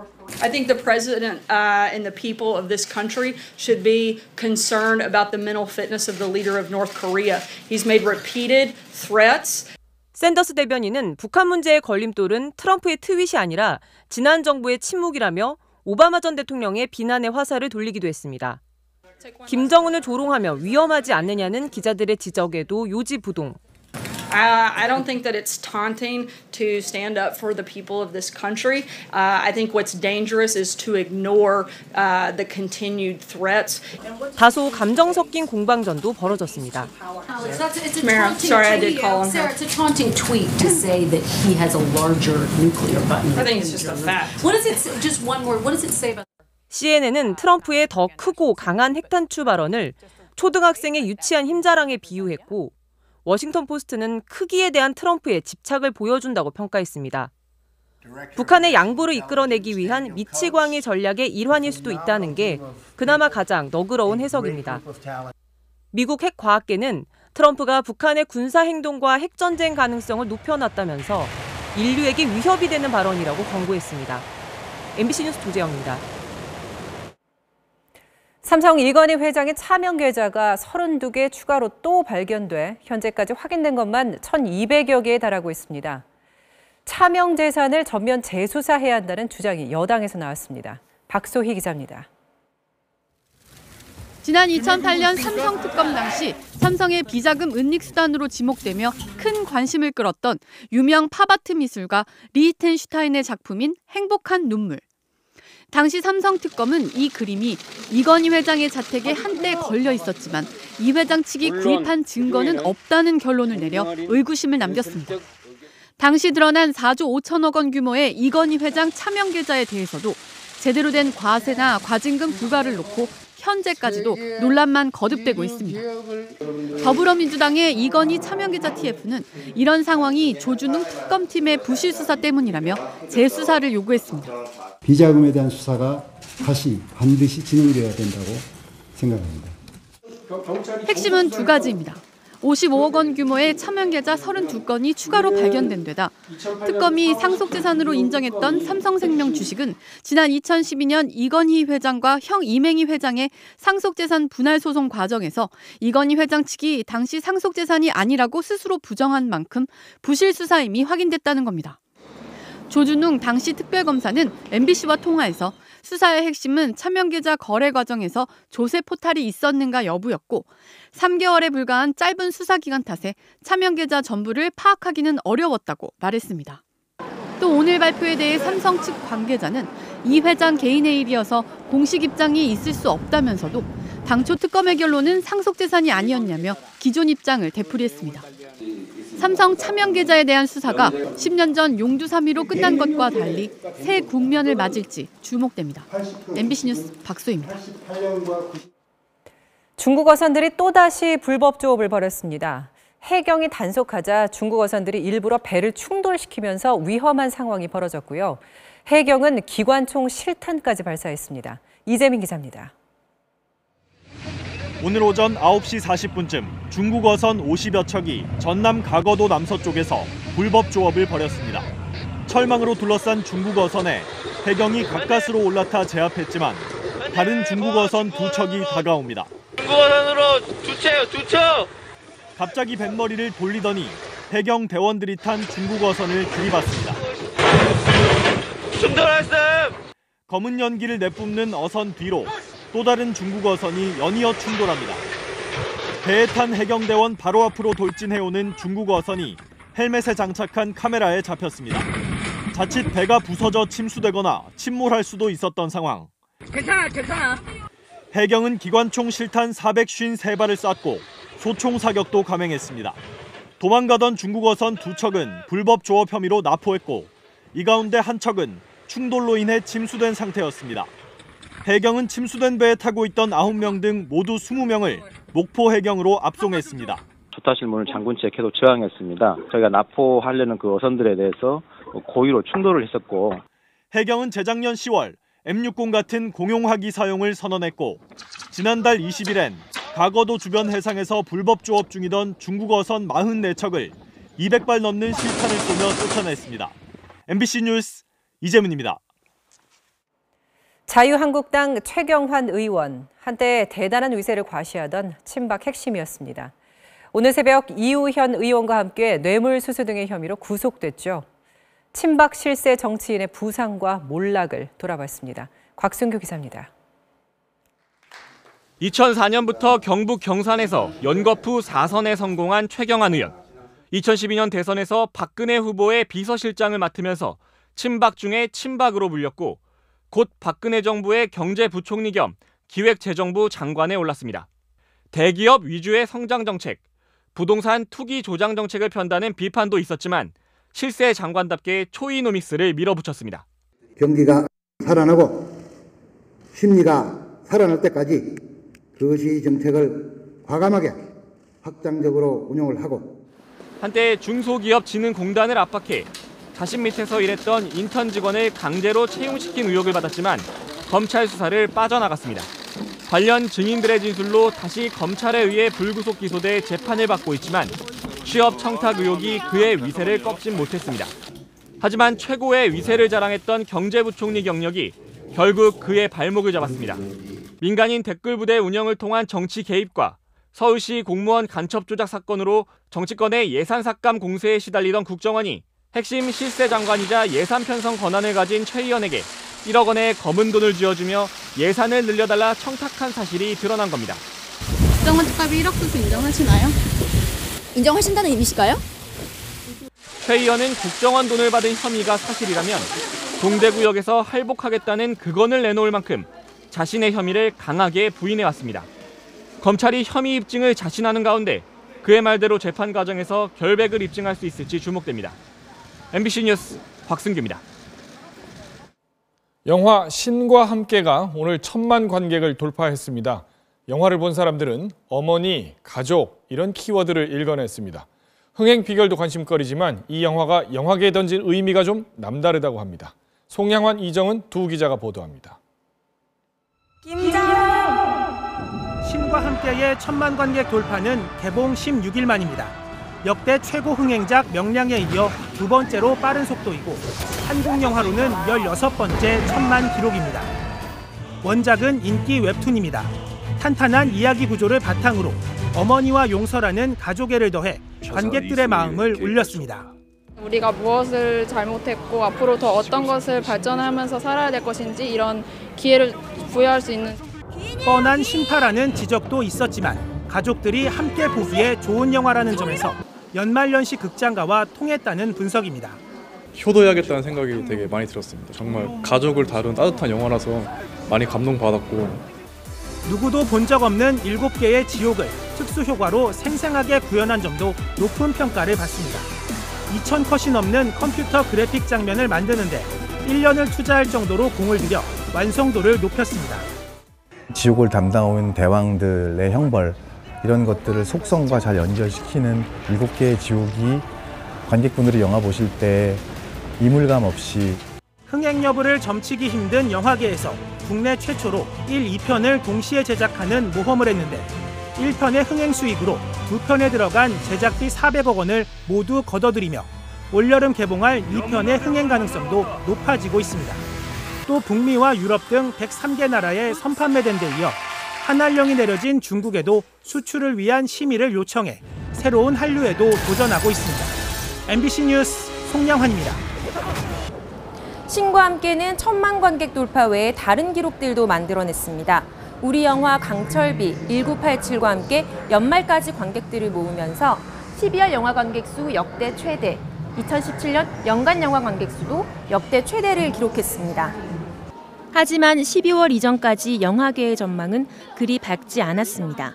Speaker 8: I think the president and the people of this country should be concerned about the mental fitness of the leader of North Korea. He's made repeated threats.
Speaker 4: 샌더스 대변인은 북한 문제의 걸림돌은 트럼프의 트윗이 아니라 지난 정부의 침묵이라며 오바마 전 대통령의 비난의 화살을 돌리기도 했습니다. 김정은을 조롱하며 위험하지 않느냐는 기자들의 지적에도 요지부동.
Speaker 8: I don't think that it's taunting to stand up for the people of this country. I think what's dangerous is to ignore the continued threats.
Speaker 4: 다소 감정 섞인 공방전도 벌어졌습니다.
Speaker 8: Ma'am, sorry, I did call him.
Speaker 9: Sarah, it's a taunting tweet to say that he has a larger nuclear button.
Speaker 8: I think it's just a fact.
Speaker 9: What does it? Just one word. What does it say about?
Speaker 4: CNN은 트럼프의 더 크고 강한 핵단추 발언을 초등학생의 유치한 힘자랑에 비유했고 워싱턴 포스트는 크기에 대한 트럼프의 집착을 보여준다고 평가했습니다. 북한의 양보를 이끌어내기 위한 미치광이 전략의 일환일 수도 있다는 게 그나마 가장 너그러운 해석입니다. 미국 핵과학계는 트럼프가 북한의 군사행동과 핵전쟁 가능성을 높여놨다면서 인류에게 위협이 되는 발언이라고 경고했습니다. MBC 뉴스 조재영입니다.
Speaker 2: 삼성 이건희 회장의 차명 계좌가 32개 추가로 또 발견돼 현재까지 확인된 것만 1,200여 개에 달하고 있습니다. 차명 재산을 전면 재수사해야 한다는 주장이 여당에서 나왔습니다. 박소희 기자입니다.
Speaker 25: 지난 2008년 삼성 특검 당시 삼성의 비자금 은닉 수단으로 지목되며 큰 관심을 끌었던 유명 팝아트 미술가 리히텐슈타인의 작품인 행복한 눈물. 당시 삼성 특검은 이 그림이 이건희 회장의 자택에 한때 걸려 있었지만 이 회장 측이 구입한 증거는 없다는 결론을 내려 의구심을 남겼습니다. 당시 드러난 4조 5천억 원 규모의 이건희 회장 차명 계좌에 대해서도 제대로 된 과세나 과징금 불가를 놓고 현재까지도 논란만 거듭되고 있습니다. 더불어민주당의 이건희 차명계좌 TF는 이런 상황이 조준웅 특검팀의 부실 수사 때문이라며 재수사를 요구했습니다.
Speaker 26: 비자금에 대한 수사가 다시 반드시 진행되어야 된다고 생각합니다.
Speaker 25: 핵심은 두 가지입니다. 55억 원 규모의 차명계좌 32건이 추가로 발견된 데다 특검이 상속재산으로 인정했던 삼성생명 주식은 지난 2012년 이건희 회장과 형 이맹희 회장의 상속재산 분할 소송 과정에서 이건희 회장 측이 당시 상속재산이 아니라고 스스로 부정한 만큼 부실 수사임이 확인됐다는 겁니다. 조준웅 당시 특별검사는 MBC와 통화에서 수사의 핵심은 차명계좌 거래 과정에서 조세 포탈이 있었는가 여부였고 3개월에 불과한 짧은 수사 기간 탓에 차명계좌 전부를 파악하기는 어려웠다고 말했습니다. 또 오늘 발표에 대해 삼성 측 관계자는 이 회장 개인의 일이어서 공식 입장이 있을 수 없다면서도 당초 특검의 결론은 상속재산이 아니었냐며 기존 입장을 되풀이했습니다. 삼성 차명계좌에 대한 수사가 10년 전 용두 3위로 끝난 것과 달리 새 국면을 맞을지 주목됩니다. MBC 뉴스 박소희입니다.
Speaker 2: 중국 어선들이 또다시 불법 조업을 벌였습니다. 해경이 단속하자 중국 어선들이 일부러 배를 충돌시키면서 위험한 상황이 벌어졌고요. 해경은 기관총 실탄까지 발사했습니다. 이재민 기자입니다.
Speaker 27: 오늘 오전 9시 40분쯤 중국 어선 50여 척이 전남 가거도 남서쪽에서 불법 조업을 벌였습니다. 철망으로 둘러싼 중국 어선에 해경이 가까스로 올라타 제압했지만 다른 중국 어선 두 척이 다가옵니다.
Speaker 7: 중국 어선으로 두 척!
Speaker 27: 갑자기 뱃머리를 돌리더니 해경 대원들이 탄 중국 어선을 들이받습니다.
Speaker 7: 충돌했음!
Speaker 27: 검은 연기를 내뿜는 어선 뒤로 또 다른 중국 어선이 연이어 충돌합니다. 배에 탄 해경대원 바로 앞으로 돌진해오는 중국 어선이 헬멧에 장착한 카메라에 잡혔습니다. 자칫 배가 부서져 침수되거나 침몰할 수도 있었던 상황.
Speaker 7: 괜찮아.
Speaker 27: 해경은 기관총 실탄 453발을 쐈고 소총 사격도 감행했습니다. 도망가던 중국 어선 두 척은 불법 조업 혐의로 납포했고 이 가운데 한 척은 충돌로 인해 침수된 상태였습니다. 해경은 침수된 배에 타고 있던 9명 등 모두 20명을 목포 해경으로 압송했습니다.
Speaker 10: 조타실 문을 잠근 채 계속 저항했습니다. 저희가 납포하려는 그 어선들에 대해서 고의로 충돌을 했었고
Speaker 27: 해경은 재작년 10월 M60 같은 공용화기 사용을 선언했고 지난달 20일엔 가거도 주변 해상에서 불법 조업 중이던 중국 어선 44척을 200발 넘는 실탄을 쏘며 쫓아냈습니다. MBC 뉴스 이재문입니다.
Speaker 2: 자유한국당 최경환 의원, 한때 대단한 위세를 과시하던 친박 핵심이었습니다. 오늘 새벽 이우현 의원과 함께 뇌물수수 등의 혐의로 구속됐죠. 친박 실세 정치인의 부상과 몰락을 돌아봤습니다. 곽순규 기자입니다.
Speaker 18: 2004년부터 경북 경산에서 연거푸 4선에 성공한 최경환 의원. 2012년 대선에서 박근혜 후보의 비서실장을 맡으면서 친박 중에 친박으로 불렸고 곧 박근혜 정부의 경제부총리 겸 기획재정부 장관에 올랐습니다. 대기업 위주의 성장 정책, 부동산 투기 조장 정책을 편다는 비판도 있었지만 실세 장관답게 초이노믹스를 밀어붙였습니다.
Speaker 11: 경기가 살아나고 심리가 살아날 때까지 그것이 정책을 과감하게 확장적으로 운영을 하고
Speaker 18: 한때 중소기업진흥공단을 압박해 자신 밑에서 일했던 인턴 직원을 강제로 채용시킨 의혹을 받았지만 검찰 수사를 빠져나갔습니다. 관련 증인들의 진술로 다시 검찰에 의해 불구속 기소돼 재판을 받고 있지만 취업 청탁 의혹이 그의 위세를 꺾진 못했습니다. 하지만 최고의 위세를 자랑했던 경제부총리 경력이 결국 그의 발목을 잡았습니다. 민간인 댓글부대 운영을 통한 정치 개입과 서울시 공무원 간첩 조작 사건으로 정치권의 예산 삭감 공세에 시달리던 국정원이 핵심 실세 장관이자 예산 편성 권한을 가진 최 의원에게 1억 원의 검은 돈을 쥐어주며 예산을 늘려달라 청탁한 사실이 드러난 겁니다.
Speaker 25: 국정원 특활비 1억 수수 인정하시나요? 인정하신다는 의미실까요?
Speaker 18: 최 의원은 국정원 돈을 받은 혐의가 사실이라면 동대구역에서 할복하겠다는 극언을 내놓을 만큼 자신의 혐의를 강하게 부인해왔습니다. 검찰이 혐의 입증을 자신하는 가운데 그의 말대로 재판 과정에서 결백을 입증할 수 있을지 주목됩니다. MBC 뉴스 곽승규입니다.
Speaker 1: 영화 신과 함께가 오늘 1000만 관객을 돌파했습니다. 영화를 본 사람들은 어머니, 가족 이런 키워드를 읽어냈습니다. 흥행 비결도 관심거리지만 이 영화가 영화계에 던진 의미가 좀 남다르다고 합니다. 송양환, 이정은 두 기자가 보도합니다.
Speaker 12: 신과 함께의 1000만 관객 돌파는 개봉 16일 만입니다. 역대 최고 흥행작 명량에 이어 두 번째로 빠른 속도이고 한국 영화로는 16번째 1000만 기록입니다. 원작은 인기 웹툰입니다. 탄탄한 이야기 구조를 바탕으로 어머니와 용서라는 가족애를 더해 관객들의 마음을 울렸습니다.
Speaker 14: 우리가 무엇을 잘못했고 앞으로 더 어떤 것을 발전하면서 살아야 될 것인지 이런 기회를 부여할 수 있는
Speaker 12: 뻔한 신파라는 지적도 있었지만 가족들이 함께 보기에 좋은 영화라는 점에서 연말연시 극장가와 통했다는 분석입니다.
Speaker 15: 효도해야겠다는 생각이 되게 많이 들었습니다. 정말 가족을 다룬 따뜻한 영화라서 많이 감동받았고
Speaker 12: 누구도 본 적 없는 7개의 지옥을 특수효과로 생생하게 구현한 점도 높은 평가를 받습니다. 2000컷이 넘는 컴퓨터 그래픽 장면을 만드는데 1년을 투자할 정도로 공을 들여 완성도를 높였습니다.
Speaker 16: 지옥을 담당한 대왕들의 형벌 이런 것들을 속성과 잘 연결시키는 7개의 지옥이 관객분들이 영화 보실 때 이물감 없이
Speaker 12: 흥행 여부를 점치기 힘든 영화계에서 국내 최초로 1, 2편을 동시에 제작하는 모험을 했는데 1편의 흥행 수익으로 2편에 들어간 제작비 400억 원을 모두 거둬들이며 올여름 개봉할 2편의 흥행 가능성도 높아지고 있습니다. 또 북미와 유럽 등 103개 나라에 선판매된 데 이어 한한령이 내려진 중국에도 수출을 위한 심의를 요청해 새로운 한류에도 도전하고 있습니다. MBC 뉴스 송량환입니다.
Speaker 3: 신과 함께는 1000만 관객 돌파 외에 다른 기록들도 만들어냈습니다. 우리 영화 강철비 1987과 함께 연말까지 관객들을 모으면서 12월 영화 관객 수 역대 최대, 2017년 연간 영화 관객 수도 역대 최대를 기록했습니다. 하지만 12월 이전까지 영화계의 전망은 그리 밝지 않았습니다.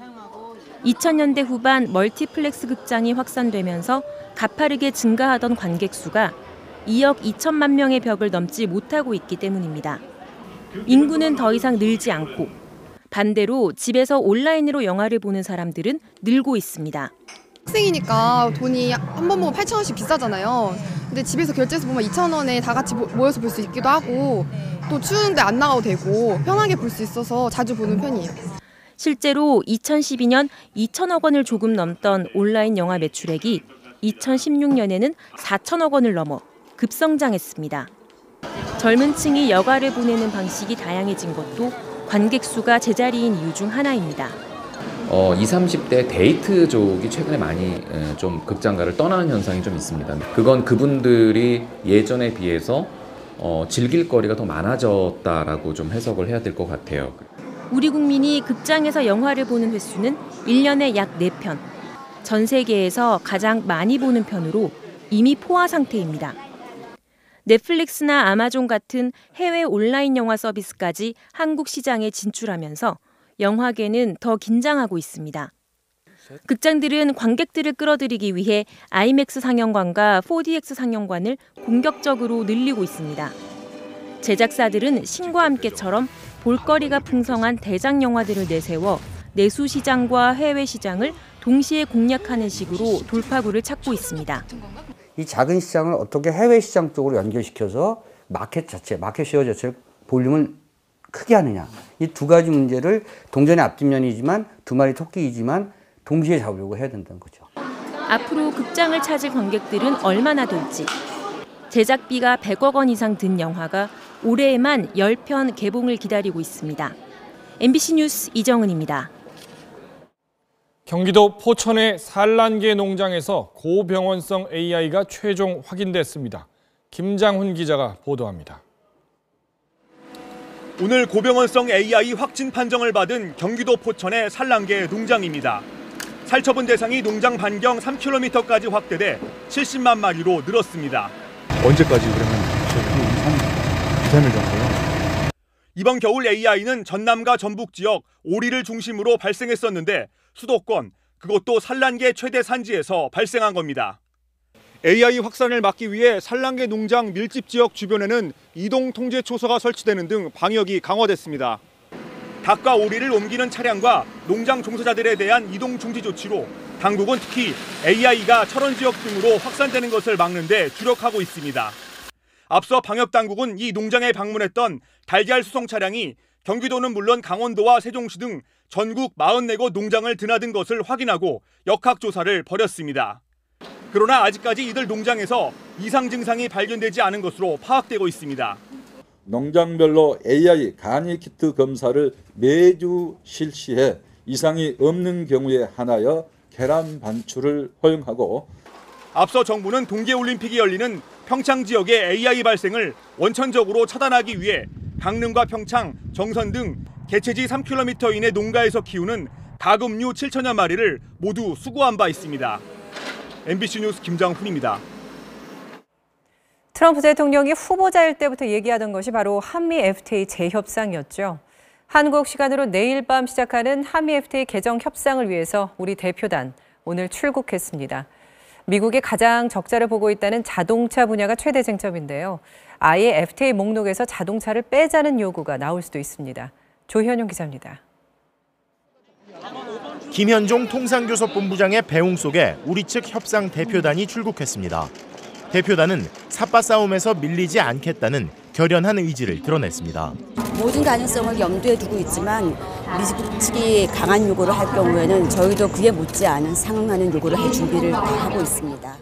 Speaker 3: 2000년대 후반 멀티플렉스 극장이 확산되면서 가파르게 증가하던 관객 수가 2억 2천만 명의 벽을 넘지 못하고 있기 때문입니다. 인구는 더 이상 늘지 않고 반대로 집에서 온라인으로 영화를 보는 사람들은 늘고 있습니다.
Speaker 5: 학생이니까 돈이 한 번 보면 8,000원씩 비싸잖아요. 근데 집에서 결제해서 보면 2,000원에 다 같이 모여서 볼 수 있기도 하고 또 추운데 안 나가도 되고 편하게 볼 수 있어서 자주 보는 편이에요.
Speaker 3: 실제로 2012년 2천억 원을 조금 넘던 온라인 영화 매출액이 2016년에는 4천억 원을 넘어 급성장했습니다. 젊은 층이 여가를 보내는 방식이 다양해진 것도 관객 수가 제자리인 이유 중 하나입니다.
Speaker 13: 20, 30대 데이트족이 최근에 많이 좀 극장가를 떠나는 현상이 좀 있습니다. 그건 그분들이 예전에 비해서 즐길 거리가 더 많아졌다라고 좀 해석을 해야 될 것 같아요.
Speaker 3: 우리 국민이 극장에서 영화를 보는 횟수는 1년에 약 4편. 전 세계에서 가장 많이 보는 편으로 이미 포화 상태입니다. 넷플릭스나 아마존 같은 해외 온라인 영화 서비스까지 한국 시장에 진출하면서 영화계는 더 긴장하고 있습니다. 극장들은 관객들을 끌어들이기 위해 IMAX 상영관과 4DX 상영관을 공격적으로 늘리고 있습니다. 제작사들은 신과 함께처럼 볼거리가 풍성한 대작 영화들을 내세워 내수 시장과 해외 시장을 동시에 공략하는 식으로 돌파구를 찾고 있습니다.
Speaker 17: 이 작은 시장을 어떻게 해외 시장 쪽으로 연결시켜서 마켓 쉐어 자체를 볼륨을 크게 하느냐. 이 두 가지 문제를 동전의 앞뒷면이지만 두 마리 토끼이지만 동시에 잡으려고 해야 된다는 거죠.
Speaker 3: 앞으로 극장을 찾을 관객들은 얼마나 될지. 제작비가 100억 원 이상 든 영화가 올해에만 10편 개봉을 기다리고 있습니다. MBC 뉴스 이정은입니다.
Speaker 1: 경기도 포천의 산란계 농장에서 고병원성 AI가 최종 확인됐습니다. 김장훈 기자가 보도합니다.
Speaker 27: 오늘 고병원성 AI 확진 판정을 받은 경기도 포천의 산란계 농장입니다. 살처분 대상이 농장 반경 3km까지 확대돼 70만 마리로 늘었습니다.
Speaker 24: 언제까지 그러면 저기 2, 3일 정도요?
Speaker 27: 이번 겨울 AI는 전남과 전북 지역 오리를 중심으로 발생했었는데 수도권, 그것도 산란계 최대 산지에서 발생한 겁니다. AI 확산을 막기 위해 산란계 농장 밀집 지역 주변에는 이동 통제 초소가 설치되는 등 방역이 강화됐습니다. 닭과 오리를 옮기는 차량과 농장 종사자들에 대한 이동 중지 조치로 당국은 특히 AI가 철원 지역 등으로 확산되는 것을 막는 데 주력하고 있습니다. 앞서 방역당국은 이 농장에 방문했던 달걀 수송 차량이 경기도는 물론 강원도와 세종시 등 전국 44곳 농장을 드나든 것을 확인하고 역학조사를 벌였습니다. 그러나 아직까지 이들 농장에서 이상 증상이 발견되지 않은 것으로 파악되고 있습니다.
Speaker 19: 농장별로 AI 간이 키트 검사를 매주 실시해 이상이 없는 경우에 한하여 계란 반출을 허용하고
Speaker 27: 앞서 정부는 동계올림픽이 열리는 평창 지역의 AI 발생을 원천적으로 차단하기 위해 강릉과 평창, 정선 등 개체지 3km 이내 농가에서 키우는 가금류 7천여 마리를 모두 수거한 바 있습니다. MBC 뉴스 김장훈입니다.
Speaker 2: 트럼프 대통령이 후보자일 때부터 얘기하던 것이 바로 한미 FTA 재협상이었죠. 한국 시간으로 내일 밤 시작하는 한미 FTA 개정 협상을 위해서 우리 대표단 오늘 출국했습니다. 미국이 가장 적자를 보고 있다는 자동차 분야가 최대 쟁점인데요. 아예 FTA 목록에서 자동차를 빼자는 요구가 나올 수도 있습니다. 조현용 기자입니다.
Speaker 20: 김현종 통상교섭본부장의 배웅 속에 우리 측 협상 대표단이 출국했습니다. 대표단은 삿바 싸움에서 밀리지 않겠다는 결연한 의지를 드러냈습니다.
Speaker 21: 모든 가능성을 염두에 두고 있지만 미국 측이 강한 요구를 할 경우에는 저희도 그에 못지않은 상응하는 요구를 할 준비를 다 하고 있습니다.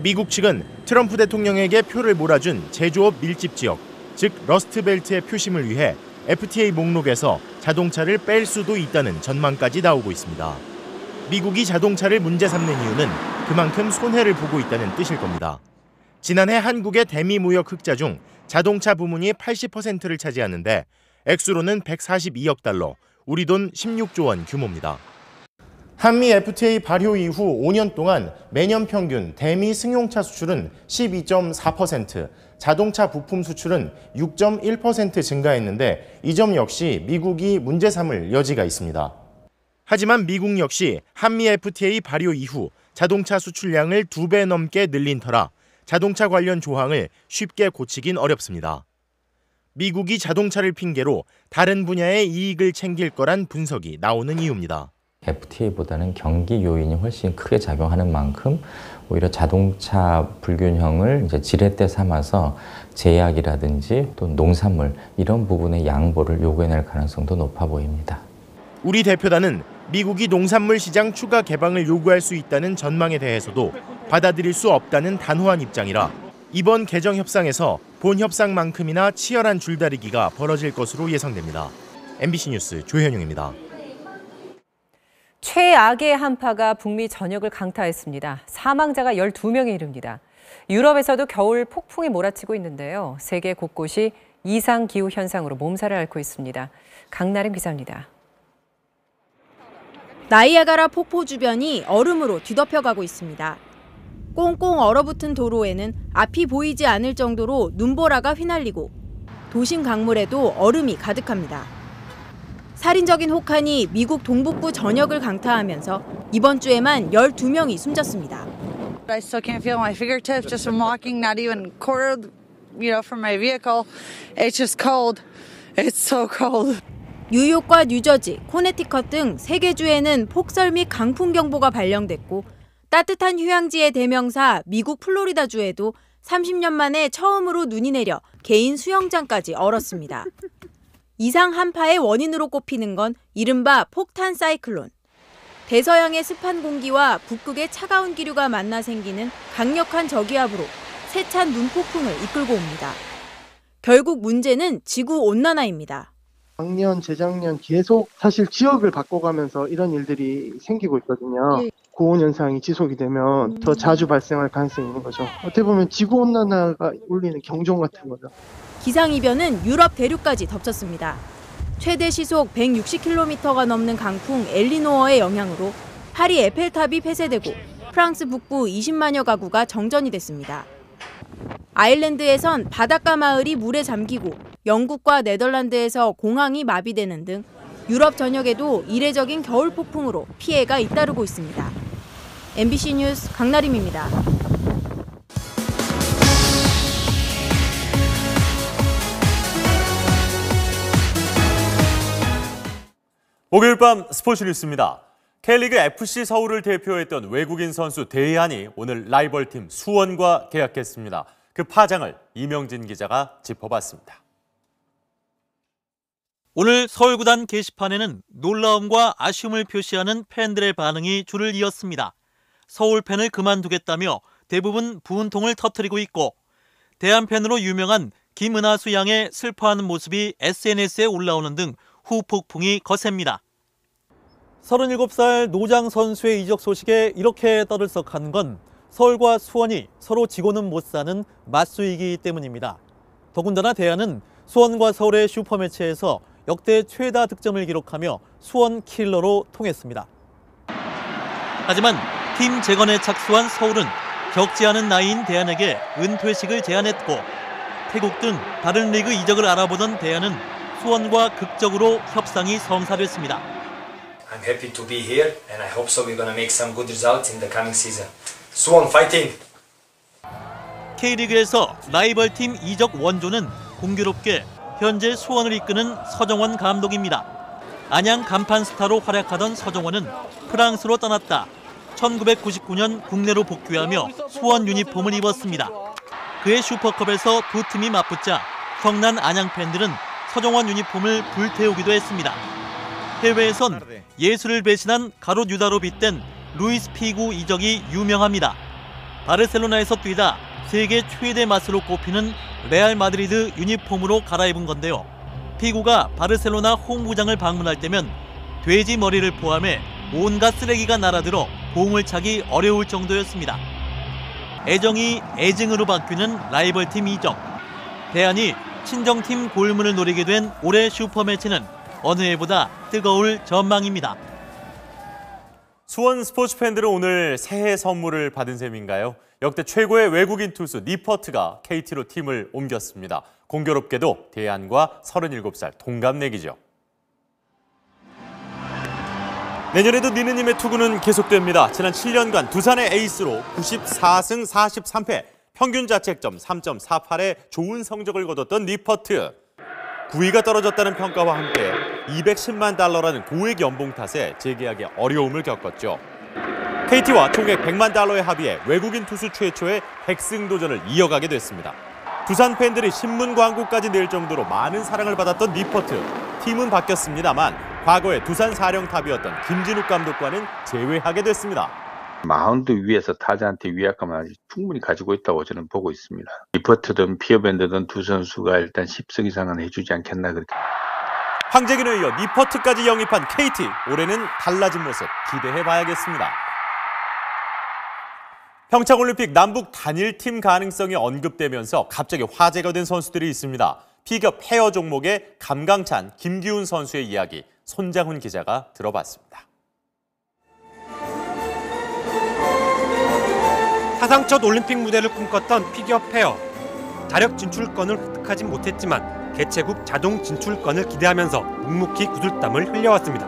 Speaker 20: 미국 측은 트럼프 대통령에게 표를 몰아준 제조업 밀집 지역, 즉 러스트벨트의 표심을 위해 FTA 목록에서 자동차를 뺄 수도 있다는 전망까지 나오고 있습니다. 미국이 자동차를 문제 삼는 이유는 그만큼 손해를 보고 있다는 뜻일 겁니다. 지난해 한국의 대미 무역 흑자 중 자동차 부문이 80%를 차지하는데 액수로는 142억 달러, 우리 돈 16조 원 규모입니다. 한미 FTA 발효 이후 5년 동안 매년 평균 대미 승용차 수출은 12.4%, 자동차 부품 수출은 6.1% 증가했는데 이 점 역시 미국이 문제 삼을 여지가 있습니다. 하지만 미국 역시 한미 FTA 발효 이후 자동차 수출량을 2배 넘게 늘린 터라 자동차 관련 조항을 쉽게 고치긴 어렵습니다. 미국이 자동차를 핑계로 다른 분야의 이익을 챙길 거란 분석이 나오는 이유입니다.
Speaker 4: FTA보다는 경기 요인이 훨씬 크게 작용하는 만큼 오히려 자동차 불균형을 이제 지렛대 삼아서 제약이라든지 또 농산물 이런 부분의 양보를 요구해낼 가능성도 높아 보입니다.
Speaker 20: 우리 대표단은 미국이 농산물 시장 추가 개방을 요구할 수 있다는 전망에 대해서도 받아들일 수 없다는 단호한 입장이라 이번 개정 협상에서 본 협상만큼이나 치열한 줄다리기가 벌어질 것으로 예상됩니다. MBC 뉴스 조현용입니다.
Speaker 2: 최악의 한파가 북미 전역을 강타했습니다. 사망자가 12명에 이릅니다. 유럽에서도 겨울 폭풍이 몰아치고 있는데요. 세계 곳곳이 이상기후 현상으로 몸살을 앓고 있습니다. 강나림 기자입니다.
Speaker 3: 나이아가라 폭포 주변이 얼음으로 뒤덮여가고 있습니다. 꽁꽁 얼어붙은 도로에는 앞이 보이지 않을 정도로 눈보라가 휘날리고 도심 강물에도 얼음이 가득합니다. 살인적인 혹한이 미국 동북부 전역을 강타하면서 이번 주에만 12명이 숨졌습니다.
Speaker 6: I still can't feel my fingertips just from walking, not even quarter, from my vehicle. It's just cold. It's so cold.
Speaker 3: 뉴욕과 뉴저지, 코네티컷 등 3개 주에는 폭설 및 강풍 경보가 발령됐고 따뜻한 휴양지의 대명사 미국 플로리다주에도 30년 만에 처음으로 눈이 내려 개인 수영장까지 얼었습니다. 이상 한파의 원인으로 꼽히는 건 이른바 폭탄 사이클론. 대서양의 습한 공기와 북극의 차가운 기류가 만나 생기는 강력한 저기압으로 세찬 눈폭풍을 이끌고 옵니다. 결국 문제는 지구온난화입니다.
Speaker 8: 작년, 재작년 계속 사실 지역을 바꿔가면서 이런 일들이 생기고 있거든요. 고온 현상이 지속이 되면 더 자주 발생할 가능성이 있는 거죠. 어떻게 보면 지구온난화가 울리는 경종 같은 거죠.
Speaker 3: 기상이변은 유럽 대륙까지 덮쳤습니다. 최대 시속 160km가 넘는 강풍 엘니노어의 영향으로 파리 에펠탑이 폐쇄되고 프랑스 북부 20만여 가구가 정전이 됐습니다. 아일랜드에선 바닷가 마을이 물에 잠기고 영국과 네덜란드에서 공항이 마비되는 등 유럽 전역에도 이례적인 겨울 폭풍으로 피해가 잇따르고 있습니다. MBC 뉴스 강나림입니다.
Speaker 27: 목요일 밤 스포츠 뉴스입니다. K리그 FC 서울을 대표했던 외국인 선수 대한이 오늘 라이벌팀 수원과 계약했습니다. 그 파장을 이명진 기자가 짚어봤습니다.
Speaker 9: 오늘 서울구단 게시판에는 놀라움과 아쉬움을 표시하는 팬들의 반응이 줄을 이었습니다. 서울 팬을 그만두겠다며 대부분 부은통을 터뜨리고 있고 대한 팬으로 유명한 김은하수 양의 슬퍼하는 모습이 SNS에 올라오는 등 후폭풍이 거셉니다. 37살 노장 선수의 이적 소식에 이렇게 떠들썩한 건 서울과 수원이 서로 지고는 못 사는 맞수이기 때문입니다. 더군다나 대한은 수원과 서울의 슈퍼매치에서 역대 최다 득점을 기록하며 수원 킬러로 통했습니다. 하지만 팀 재건에 착수한 서울은 적지 않은 나이인 대한에게 은퇴식을 제안했고 태국 등 다른 리그 이적을 알아보던 대한은 수원과 극적으로 협상이 성사됐습니다.
Speaker 22: I'm happy to be here and I hope so we're going to make some good results in the coming season. 수원 파이팅!
Speaker 9: K리그에서 라이벌팀 이적 원조는 공교롭게 현재 수원을 이끄는 서정원 감독입니다. 안양 간판 스타로 활약하던 서정원은 프랑스로 떠났다 1999년 국내로 복귀하며 수원 유니폼을 입었습니다. 그의 슈퍼컵에서 두 팀이 맞붙자 성난 안양 팬들은 서정원 유니폼을 불태우기도 했습니다. 해외에선 예술을 배신한 가롯 유다로 빗댄 루이스 피구 이적이 유명합니다. 바르셀로나에서 뛰다 세계 최대 맛으로 꼽히는 레알 마드리드 유니폼으로 갈아입은 건데요. 피구가 바르셀로나 홈구장을 방문할 때면 돼지 머리를 포함해 온갖 쓰레기가 날아들어 공을 차기 어려울 정도였습니다. 애정이 애증으로 바뀌는 라이벌팀 이적. 대안이 친정팀 골문을 노리게 된 올해 슈퍼매치는 어느 해보다 뜨거울 전망입니다.
Speaker 7: 수원 스포츠 팬들은 오늘 새해 선물을 받은 셈인가요? 역대 최고의 외국인 투수 니퍼트가 KT로 팀을 옮겼습니다. 공교롭게도 대안과 37살 동갑내기죠. 내년에도 니느님의 투구는 계속됩니다. 지난 7년간 두산의 에이스로 94승 43패, 평균 자책점 3.48의 좋은 성적을 거뒀던 니퍼트. 9위가 떨어졌다는 평가와 함께 210만 달러라는 고액 연봉 탓에 재계약에 어려움을 겪었죠. KT와 총액 100만 달러의 합의에 외국인 투수 최초의 100승 도전을 이어가게 됐습니다. 두산 팬들이 신문 광고까지 낼 정도로 많은 사랑을 받았던 니퍼트. 팀은 바뀌었습니다만 과거의 두산 사령탑이었던 김진욱 감독과는 제외하게 됐습니다.
Speaker 10: 마운드 위에서 타자한테 위압감을 아직 충분히 가지고 있다고 저는 보고 있습니다. 니퍼트든 피어밴드든 두 선수가 일단 10승 이상은 해주지 않겠나 그렇게.
Speaker 7: 황재균에 이어 니퍼트까지 영입한 KT. 올해는 달라진 모습 기대해봐야겠습니다. 평창올림픽 남북 단일팀 가능성이 언급되면서 갑자기 화제가 된 선수들이 있습니다. 피겨 페어 종목의 감강찬, 김기훈 선수의 이야기 손장훈 기자가 들어봤습니다.
Speaker 12: 사상 첫 올림픽 무대를 꿈꿨던 피겨 페어. 자력 진출권을 획득하진 못했지만 개최국 자동 진출권을 기대하면서 묵묵히 구슬땀을 흘려왔습니다.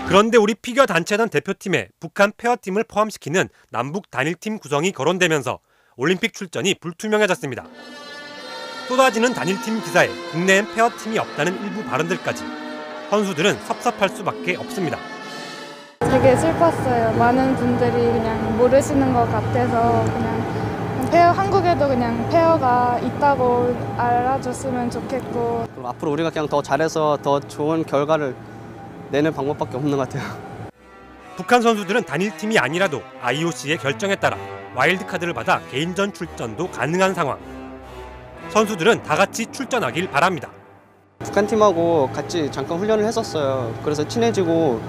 Speaker 12: 그런데 우리 피겨 단체단 대표팀에 북한 페어팀을 포함시키는 남북 단일팀 구성이 거론되면서 올림픽 출전이 불투명해졌습니다. 쏟아지는 단일팀 기사에 국내엔 페어팀이 없다는 일부 발언들까지 선수들은 섭섭할 수밖에 없습니다.
Speaker 11: 되게 슬펐어요. 많은 분들이 그냥 모르시는 것 같아서 그냥 한국에도 그냥 페어가 있다고 알아줬으면 좋겠고.
Speaker 18: 앞으로 우리가 그냥 더 잘해서 더 좋은 결과를 내는 방법밖에 없는 것 같아요.
Speaker 12: 북한 선수들은 단일팀이 아니라도 IOC의 결정에 따라 와일드카드를 받아 개인전 출전도 가능한 상황. 선수들은 다 같이 출전하길 바랍니다.
Speaker 18: 북한 팀하고 같이 잠깐 훈련을 했었어요. 그래서 친해지고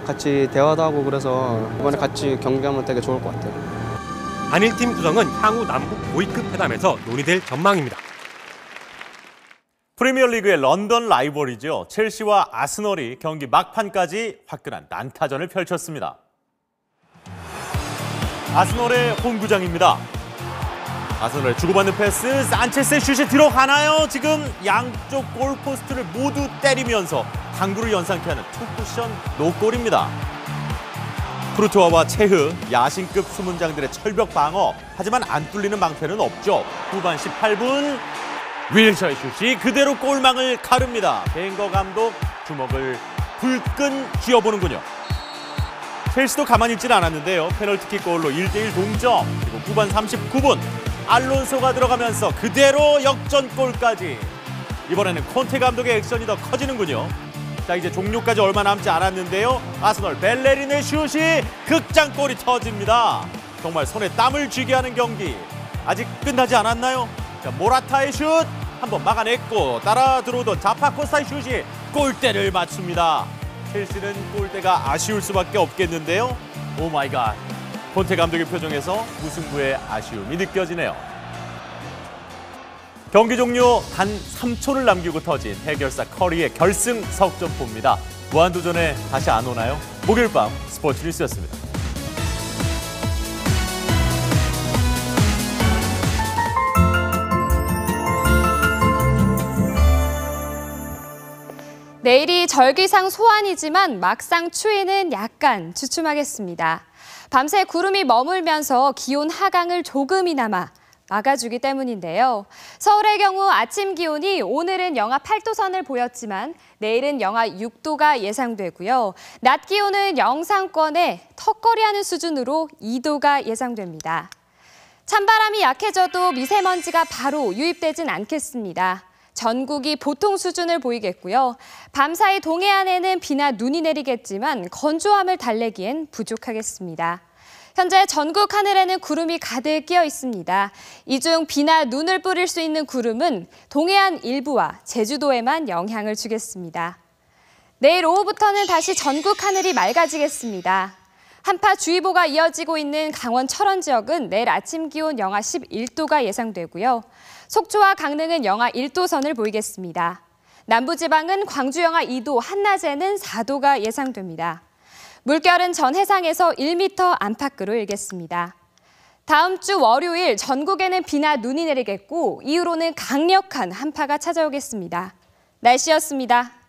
Speaker 18: 같이 대화도 하고 그래서 이번에 같이 경기하면 되게 좋을 것 같아요.
Speaker 12: 단일팀 구성은 향후 남북 5위급 회담에서 논의될 전망입니다.
Speaker 7: 프리미어리그의 런던 라이벌이죠. 첼시와 아스널이 경기 막판까지 화끈한 난타전을 펼쳤습니다. 아스널의 홈구장입니다. 아스널의 주고받는 패스, 산체스의 슛이 들어가나요? 지금 양쪽 골포스트를 모두 때리면서 당구를 연상케 하는 투쿠션 노골입니다. 프루토아와 체흐, 야신급 수문장들의 철벽 방어. 하지만 안 뚫리는 방패는 없죠. 후반 18분 윌셔의 슛이 그대로 골망을 가릅니다. 벵거 감독 주먹을 불끈 쥐어보는군요. 첼시도 가만히 있지는 않았는데요. 페널티킥 골로 1대1 동점. 그리고 후반 39분 알론소가 들어가면서 그대로 역전골까지. 이번에는 콘테 감독의 액션이 더 커지는군요. 자, 이제 종료까지 얼마 남지 않았는데요. 아스널 벨레린의 슛이 극장골이 터집니다. 정말 손에 땀을 쥐게 하는 경기. 아직 끝나지 않았나요? 자, 모라타의 슛 한번 막아냈고 따라 들어오던 자파코스타의 슛이 골대를 맞춥니다. 첼시는 골대가 아쉬울 수밖에 없겠는데요. 오 마이 갓. 콘테 감독의 표정에서 무승부의 아쉬움이 느껴지네요. 경기 종료 단 3초를 남기고 터진 해결사 커리의 결승 석점포입니다. 무한도전에 다시 안 오나요? 목요일 밤 스포츠 뉴스였습니다.
Speaker 23: 내일이 절기상 소환이지만 막상 추위는 약간 주춤하겠습니다. 밤새 구름이 머물면서 기온 하강을 조금이나마 막아주기 때문인데요. 서울의 경우 아침 기온이 오늘은 영하 8도선을 보였지만 내일은 영하 6도가 예상되고요. 낮 기온은 영상권에 턱걸이하는 수준으로 2도가 예상됩니다. 찬바람이 약해져도 미세먼지가 바로 유입되진 않겠습니다. 전국이 보통 수준을 보이겠고요. 밤사이 동해안에는 비나 눈이 내리겠지만 건조함을 달래기엔 부족하겠습니다. 현재 전국 하늘에는 구름이 가득 끼어 있습니다. 이 중 비나 눈을 뿌릴 수 있는 구름은 동해안 일부와 제주도에만 영향을 주겠습니다. 내일 오후부터는 다시 전국 하늘이 맑아지겠습니다. 한파주의보가 이어지고 있는 강원 철원 지역은 내일 아침 기온 영하 11도가 예상되고요. 속초와 강릉은 영하 1도 선을 보이겠습니다. 남부지방은 광주 영하 2도, 한낮에는 4도가 예상됩니다. 물결은 전 해상에서 1m 안팎으로 일겠습니다. 다음 주 월요일 전국에는 비나 눈이 내리겠고 이후로는 강력한 한파가 찾아오겠습니다. 날씨였습니다.